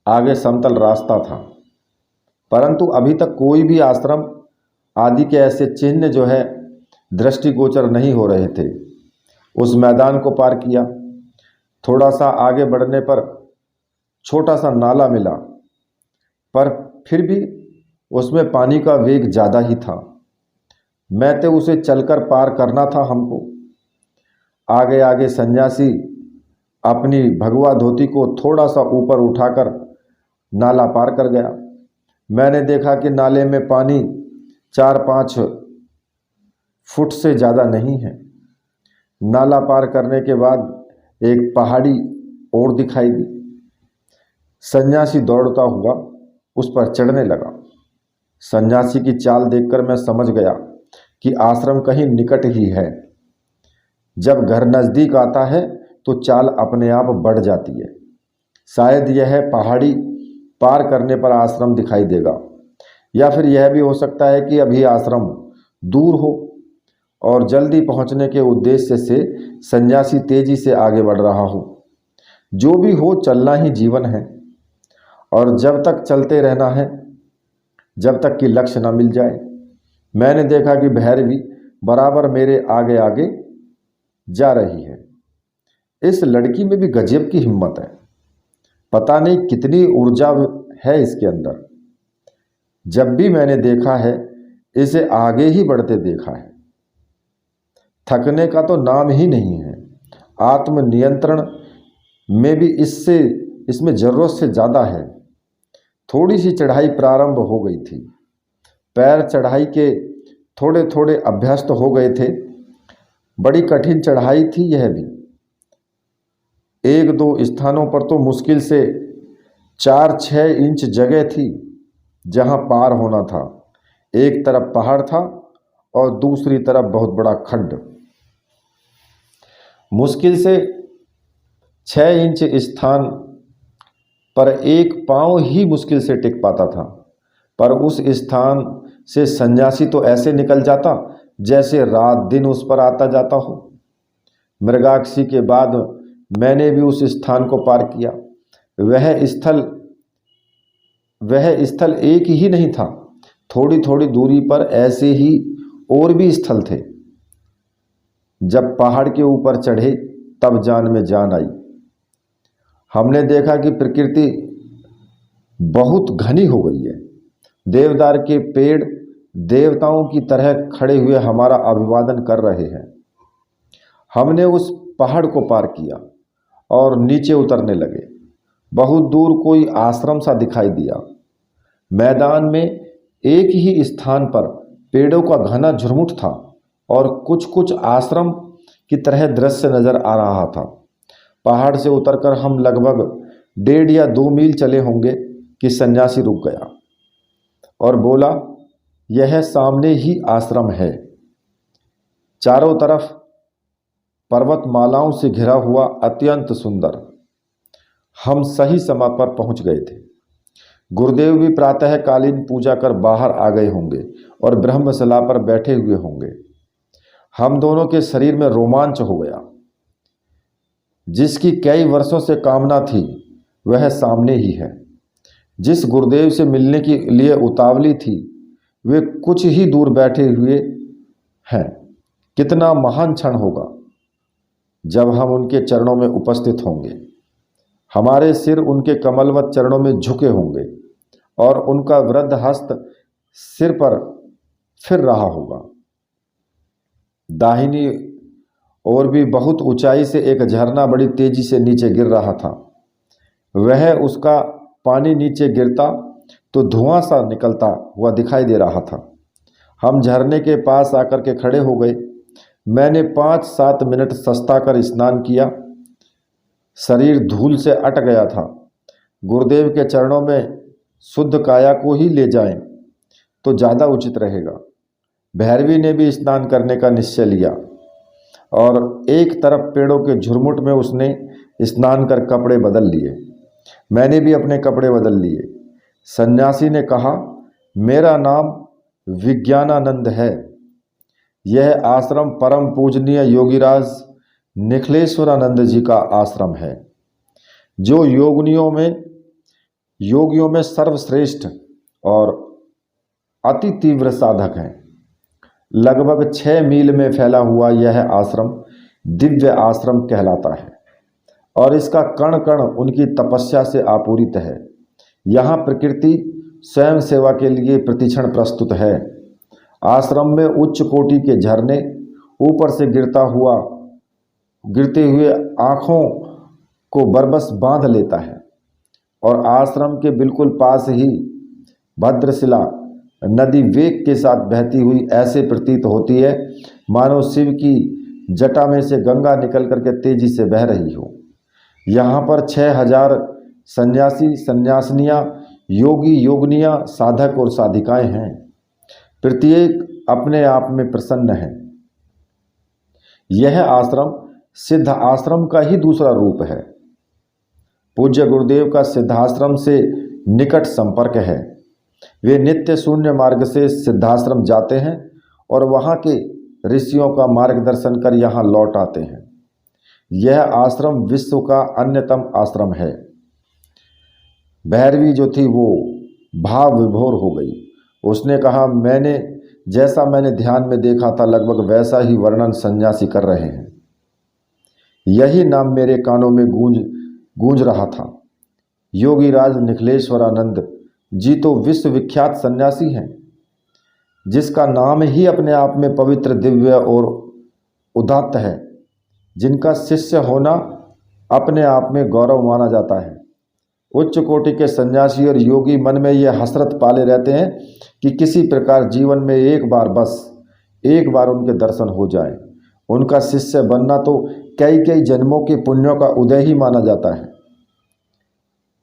आगे समतल रास्ता था, परंतु अभी तक कोई भी आश्रम आदि के ऐसे चिन्ह जो है दृष्टिगोचर नहीं हो रहे थे। उस मैदान को पार किया। थोड़ा सा आगे बढ़ने पर छोटा सा नाला मिला, पर फिर भी उसमें पानी का वेग ज़्यादा ही था। मैं तो उसे चलकर पार करना था हमको। आगे आगे सन्यासी अपनी भगवा धोती को थोड़ा सा ऊपर उठाकर नाला पार कर गया। मैंने देखा कि नाले में पानी 4-5 फुट से ज़्यादा नहीं है। नाला पार करने के बाद एक पहाड़ी और दिखाई दी। सन्यासी दौड़ता हुआ उस पर चढ़ने लगा। सन्यासी की चाल देखकर मैं समझ गया कि आश्रम कहीं निकट ही है। जब घर नज़दीक आता है तो चाल अपने आप बढ़ जाती है। शायद यह पहाड़ी पार करने पर आश्रम दिखाई देगा, या फिर यह भी हो सकता है कि अभी आश्रम दूर हो और जल्दी पहुंचने के उद्देश्य से सन्यासी तेजी से आगे बढ़ रहा हो। जो भी हो, चलना ही जीवन है और जब तक चलते रहना है, जब तक कि लक्ष्य न मिल जाए। मैंने देखा कि भैरवी बराबर मेरे आगे आगे जा रही है। इस लड़की में भी गजब की हिम्मत है। पता नहीं कितनी ऊर्जा है इसके अंदर। जब भी मैंने देखा है, इसे आगे ही बढ़ते देखा है। थकने का तो नाम ही नहीं है। आत्म नियंत्रण में भी इसमें ज़रूरत से ज़्यादा है। थोड़ी सी चढ़ाई प्रारंभ हो गई थी। पैर चढ़ाई के थोड़े थोड़े अभ्यस्त हो गए थे। बड़ी कठिन चढ़ाई थी यह भी। 1-2 स्थानों पर तो मुश्किल से 4-6 इंच जगह थी जहां पार होना था। एक तरफ पहाड़ था और दूसरी तरफ बहुत बड़ा खड्ड। मुश्किल से 6 इंच स्थान पर एक पांव ही मुश्किल से टिक पाता था, पर उस स्थान से सन्यासी तो ऐसे निकल जाता जैसे रात दिन उस पर आता जाता हो। मृगाक्षी के बाद मैंने भी उस स्थान को पार किया। वह स्थल एक ही नहीं था। थोड़ी थोड़ी दूरी पर ऐसे ही और भी स्थल थे। जब पहाड़ के ऊपर चढ़े तब जान में जान आई। हमने देखा कि प्रकृति बहुत घनी हो गई है। देवदार के पेड़ देवताओं की तरह खड़े हुए हमारा अभिवादन कर रहे हैं। हमने उस पहाड़ को पार किया और नीचे उतरने लगे। बहुत दूर कोई आश्रम सा दिखाई दिया। मैदान में एक ही स्थान पर पेड़ों का घना झुरमुट था और कुछ कुछ आश्रम की तरह दृश्य नजर आ रहा था। पहाड़ से उतरकर हम लगभग 1.5 या 2 मील चले होंगे कि सन्यासी रुक गया और बोला, यह सामने ही आश्रम है। चारों तरफ पर्वतमालाओं से घिरा हुआ अत्यंत सुंदर। हम सही समय पर पहुंच गए थे। गुरुदेव भी प्रातःकालीन पूजा कर बाहर आ गए होंगे और ब्रह्मशिला पर बैठे हुए होंगे। हम दोनों के शरीर में रोमांच हो गया। जिसकी कई वर्षों से कामना थी वह सामने ही है। जिस गुरुदेव से मिलने के लिए उतावली थी वे कुछ ही दूर बैठे हुए हैं। कितना महान क्षण होगा जब हम उनके चरणों में उपस्थित होंगे। हमारे सिर उनके कमलवत चरणों में झुके होंगे और उनका वृद्ध हस्त सिर पर फिर रहा होगा। दाहिनी ओर भी बहुत ऊंचाई से एक झरना बड़ी तेजी से नीचे गिर रहा था। वह उसका पानी नीचे गिरता तो धुआं सा निकलता हुआ दिखाई दे रहा था। हम झरने के पास आकर के खड़े हो गए। मैंने 5-7 मिनट सस्ता कर स्नान किया। शरीर धूल से अट गया था। गुरुदेव के चरणों में शुद्ध काया को ही ले जाएं तो ज़्यादा उचित रहेगा। भैरवी ने भी स्नान करने का निश्चय लिया और एक तरफ पेड़ों के झुरमुट में उसने स्नान कर कपड़े बदल लिए। मैंने भी अपने कपड़े बदल लिए। सन्यासी ने कहा, मेरा नाम विज्ञानानंद है। यह आश्रम परम पूजनीय योगीराज निखिलेश्वरानंद जी का आश्रम है, जो योगियों में सर्वश्रेष्ठ और अति तीव्र साधक हैं। लगभग 6 मील में फैला हुआ यह आश्रम दिव्य आश्रम कहलाता है और इसका कण कण उनकी तपस्या से आपूरित है। यहाँ प्रकृति स्वयं सेवा के लिए प्रतिक्षण प्रस्तुत है। आश्रम में उच्च कोटि के झरने ऊपर से गिरते हुए आँखों को बरबस बांध लेता है और आश्रम के बिल्कुल पास ही भद्रशिला नदी वेग के साथ बहती हुई ऐसे प्रतीत होती है मानो शिव की जटा में से गंगा निकल करके तेजी से बह रही हो। यहाँ पर 6000 सन्यासी सन्यासिनियाँ, योगी योगनियाँ, साधक और साधिकाएं हैं। प्रत्येक अपने आप में प्रसन्न है। यह आश्रम सिद्ध आश्रम का ही दूसरा रूप है। पूज्य गुरुदेव का सिद्धाश्रम से निकट संपर्क है। वे नित्य शून्य मार्ग से सिद्धाश्रम जाते हैं और वहाँ के ऋषियों का मार्गदर्शन कर यहाँ लौट आते हैं। यह आश्रम विश्व का अन्यतम आश्रम है। भैरवी जो थी वो भाव विभोर हो गई। उसने कहा, जैसा मैंने ध्यान में देखा था लगभग वैसा ही वर्णन सन्यासी कर रहे हैं। यही नाम मेरे कानों में गूंज रहा था। योगीराज निखिलेश्वरानंद जी तो विश्वविख्यात सन्यासी हैं, जिसका नाम ही अपने आप में पवित्र, दिव्य और उदात्त है, जिनका शिष्य होना अपने आप में गौरव माना जाता है। उच्च कोटि के सन्यासी और योगी मन में यह हसरत पाले रहते हैं कि किसी प्रकार जीवन में एक बार उनके दर्शन हो जाए। उनका शिष्य बनना तो कई जन्मों के पुण्यों का उदय ही माना जाता है।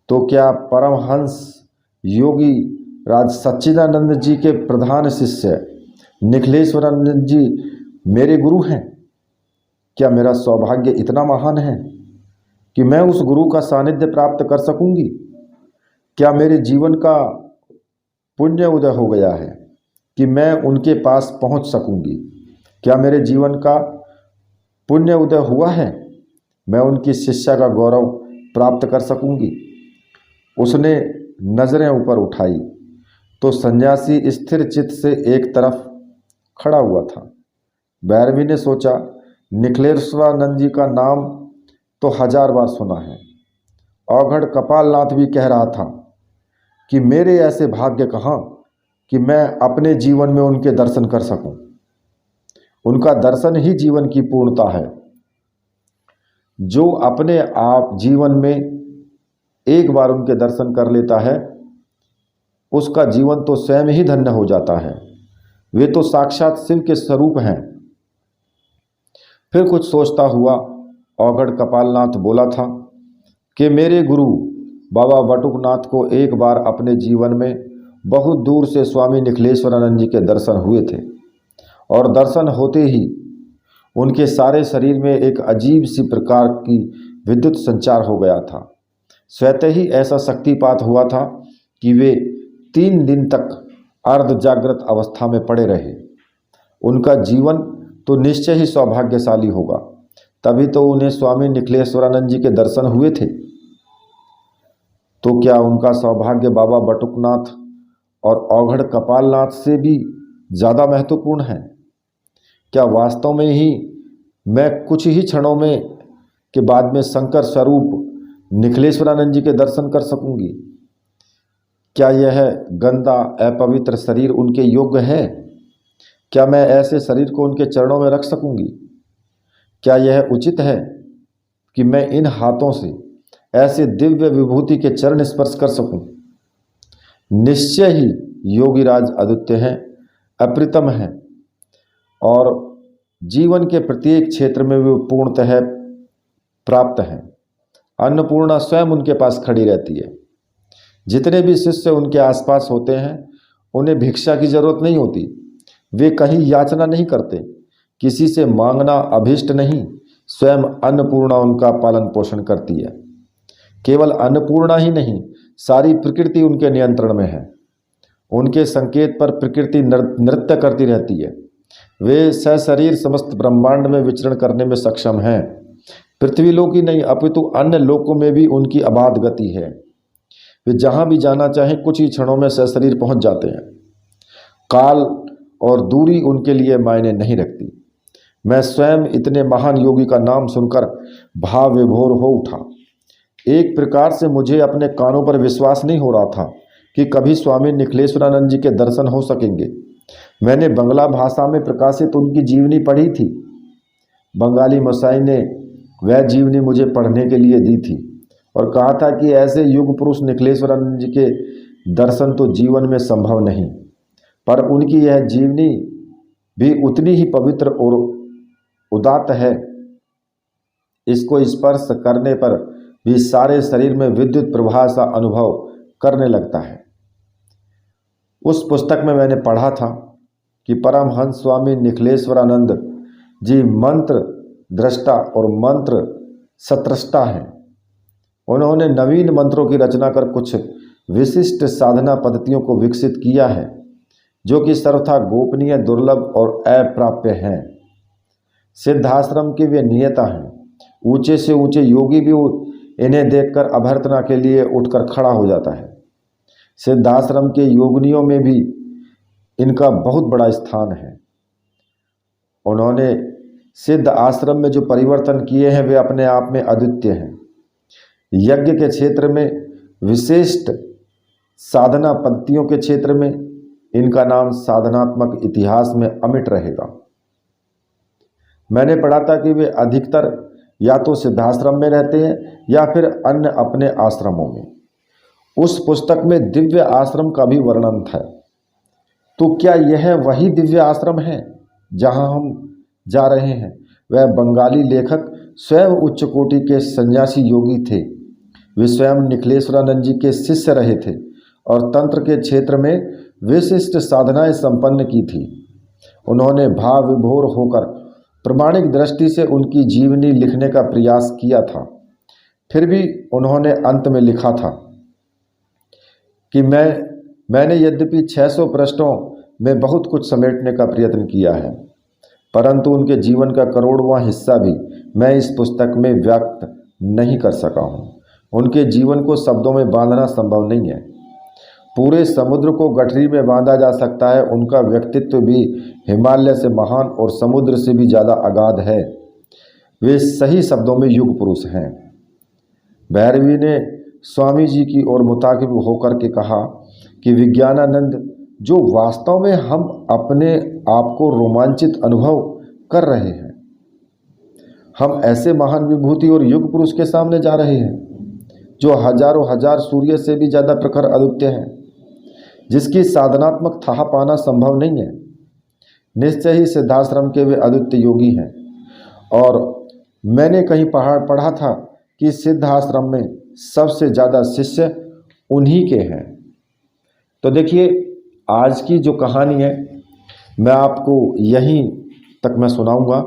तो क्या परमहंस योगी राज सच्चिदानंद जी के प्रधान शिष्य निखिलेश्वरानंद जी मेरे गुरु हैं? क्या मेरा सौभाग्य इतना महान है कि मैं उस गुरु का सानिध्य प्राप्त कर सकूंगी? क्या मेरे जीवन का पुण्य उदय हो गया है कि मैं उनके पास पहुंच सकूंगी? क्या मेरे जीवन का पुण्य उदय हुआ है, मैं उनकी शिष्या का गौरव प्राप्त कर सकूंगी? उसने नजरें ऊपर उठाई तो सन्यासी स्थिर चित्त से एक तरफ खड़ा हुआ था। भैरवी ने सोचा, निखिलेश्वरानंद जी का नाम तो 1000 बार सुना है। औघड़ कपालनाथ भी कह रहा था कि मेरे ऐसे भाग्य कहाँ कि मैं अपने जीवन में उनके दर्शन कर सकूं। उनका दर्शन ही जीवन की पूर्णता है। जो अपने आप जीवन में एक बार उनके दर्शन कर लेता है उसका जीवन तो स्वयं ही धन्य हो जाता है। वे तो साक्षात शिव के स्वरूप हैं। फिर कुछ सोचता हुआ औघड़ कपालनाथ बोला था कि मेरे गुरु बाबा बटुकनाथ को एक बार अपने जीवन में बहुत दूर से स्वामी निखिलेश्वरानंद जी के दर्शन हुए थे और दर्शन होते ही उनके सारे शरीर में एक अजीब सी प्रकार की विद्युत संचार हो गया था। स्वतः ही ऐसा शक्तिपात हुआ था कि वे 3 दिन तक अर्ध जागृत अवस्था में पड़े रहे। उनका जीवन तो निश्चय ही सौभाग्यशाली होगा, तभी तो उन्हें स्वामी निखिलेश्वरानंद जी के दर्शन हुए थे। तो क्या उनका सौभाग्य बाबा बटुकनाथ और औघड़ कपालनाथ से भी ज़्यादा महत्वपूर्ण है? क्या वास्तव में ही मैं कुछ ही क्षणों में के बाद में शंकर स्वरूप निखिलेश्वरानंद जी के दर्शन कर सकूंगी? क्या यह गंदा अपवित्र शरीर उनके योग्य है? क्या मैं ऐसे शरीर को उनके चरणों में रख सकूंगी? क्या यह उचित है कि मैं इन हाथों से ऐसे दिव्य विभूति के चरण स्पर्श कर सकूं? निश्चय ही योगीराज अद्वितीय हैं, अप्रतिम हैं और जीवन के प्रत्येक क्षेत्र में वे पूर्णतः प्राप्त हैं। अन्नपूर्णा स्वयं उनके पास खड़ी रहती है। जितने भी शिष्य उनके आसपास होते हैं उन्हें भिक्षा की जरूरत नहीं होती। वे कहीं याचना नहीं करते, किसी से मांगना अभिष्ट नहीं। स्वयं अन्नपूर्णा उनका पालन पोषण करती है। केवल अन्नपूर्णा ही नहीं, सारी प्रकृति उनके नियंत्रण में है। उनके संकेत पर प्रकृति नृत्य करती रहती है। वे सशरीर समस्त ब्रह्मांड में विचरण करने में सक्षम हैं। पृथ्वी लोक ही नहीं अपितु अन्य लोकों में भी उनकी अबाध गति है। वे जहाँ भी जाना चाहें कुछ ही क्षणों में सशरीर पहुँच जाते हैं। काल और दूरी उनके लिए मायने नहीं रखती। मैं स्वयं इतने महान योगी का नाम सुनकर भाव विभोर हो उठा। एक प्रकार से मुझे अपने कानों पर विश्वास नहीं हो रहा था कि कभी स्वामी निखिलेश्वरानंद जी के दर्शन हो सकेंगे। मैंने बंगला भाषा में प्रकाशित उनकी जीवनी पढ़ी थी। बंगाली मसाई ने वह जीवनी मुझे पढ़ने के लिए दी थी और कहा था कि ऐसे युग पुरुष निखिलेश्वरानंद जी के दर्शन तो जीवन में संभव नहीं, पर उनकी यह जीवनी भी उतनी ही पवित्र और उदात्त है। इसको स्पर्श करने पर भी सारे शरीर में विद्युत प्रवाह सा अनुभव करने लगता है। उस पुस्तक में मैंने पढ़ा था कि परमहंस स्वामी निखिलेश्वरानंद जी मंत्र दृष्टा और मंत्र सत्रष्टा हैं। उन्होंने नवीन मंत्रों की रचना कर कुछ विशिष्ट साधना पद्धतियों को विकसित किया है जो कि सर्वथा गोपनीय, दुर्लभ और अप्राप्य हैं। सिद्धाश्रम के वे नियता हैं। ऊंचे से ऊंचे योगी भी इन्हें देखकर अभ्यर्थना के लिए उठकर खड़ा हो जाता है। सिद्धाश्रम के योगिनियों में भी इनका बहुत बड़ा स्थान है। उन्होंने सिद्ध आश्रम में जो परिवर्तन किए हैं वे अपने आप में अद्वितीय हैं। यज्ञ के क्षेत्र में, विशिष्ट साधना पद्धतियों के क्षेत्र में इनका नाम साधनात्मक इतिहास में अमिट रहेगा। मैंने पढ़ा था कि वे अधिकतर या तो सिद्धाश्रम में रहते हैं या फिर अन्य अपने आश्रमों में। उस पुस्तक में दिव्य आश्रम का भी वर्णन था। तो क्या यह वही दिव्य आश्रम है जहां हम जा रहे हैं? वह बंगाली लेखक स्वयं उच्च कोटि के सन्यासी योगी थे। वे स्वयं निखिलेश्वरानंद जी के शिष्य रहे थे और तंत्र के क्षेत्र में विशिष्ट साधनाएं संपन्न की थी। उन्होंने भाव विभोर होकर प्रमाणिक दृष्टि से उनकी जीवनी लिखने का प्रयास किया था। फिर भी उन्होंने अंत में लिखा था कि मैंने यद्यपि 600 पृष्ठों में बहुत कुछ समेटने का प्रयत्न किया है, परंतु उनके जीवन का करोड़वां हिस्सा भी मैं इस पुस्तक में व्यक्त नहीं कर सका हूँ। उनके जीवन को शब्दों में बांधना संभव नहीं है। पूरे समुद्र को गठरी में बांधा जा सकता है। उनका व्यक्तित्व भी हिमालय से महान और समुद्र से भी ज़्यादा अगाध है। वे सही शब्दों में युग पुरुष हैं। भैरवी ने स्वामी जी की ओर मुताकिब होकर के कहा कि विज्ञानानंद, जो वास्तव में हम अपने आप को रोमांचित अनुभव कर रहे हैं, हम ऐसे महान विभूति और युग पुरुष के सामने जा रहे हैं जो हजारों हजार सूर्य से भी ज़्यादा प्रखर अद्वितीय है, जिसकी साधनात्मक था पाना संभव नहीं है। निश्चय ही सिद्धाश्रम के वे अद्वितीय योगी हैं। और मैंने कहीं पढ़ा था कि सिद्धाश्रम में सबसे ज़्यादा शिष्य उन्हीं के हैं। तो देखिए, आज की जो कहानी है मैं आपको यहीं तक मैं सुनाऊंगा,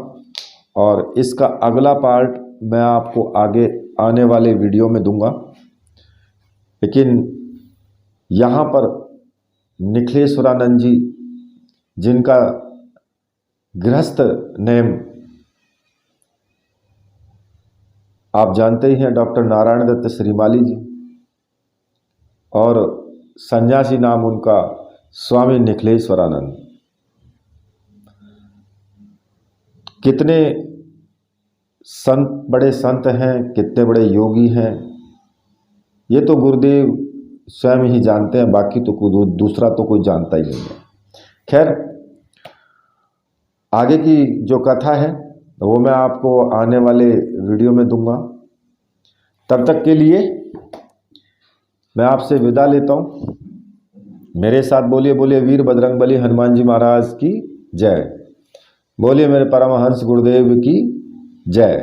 और इसका अगला पार्ट मैं आपको आगे आने वाले वीडियो में दूंगा। लेकिन यहाँ पर निखिलेश्वरानंद जी, जिनका गृहस्थ नेम आप जानते ही हैं, डॉक्टर नारायण दत्त श्रीमाली जी, और सन्यासी नाम उनका स्वामी निखिलेश्वरानंद। कितने संत, बड़े संत हैं, कितने बड़े योगी हैं, ये तो गुरुदेव स्वयं ही जानते हैं, बाकी तो कोई दूसरा तो कोई जानता ही नहीं है। खैर, आगे की जो कथा है वो मैं आपको आने वाले वीडियो में दूंगा। तब तक के लिए मैं आपसे विदा लेता हूँ। मेरे साथ बोलिए बोलिए वीर बजरंगबली हनुमान जी महाराज की जय। बोलिए मेरे परमहंस गुरुदेव की जय।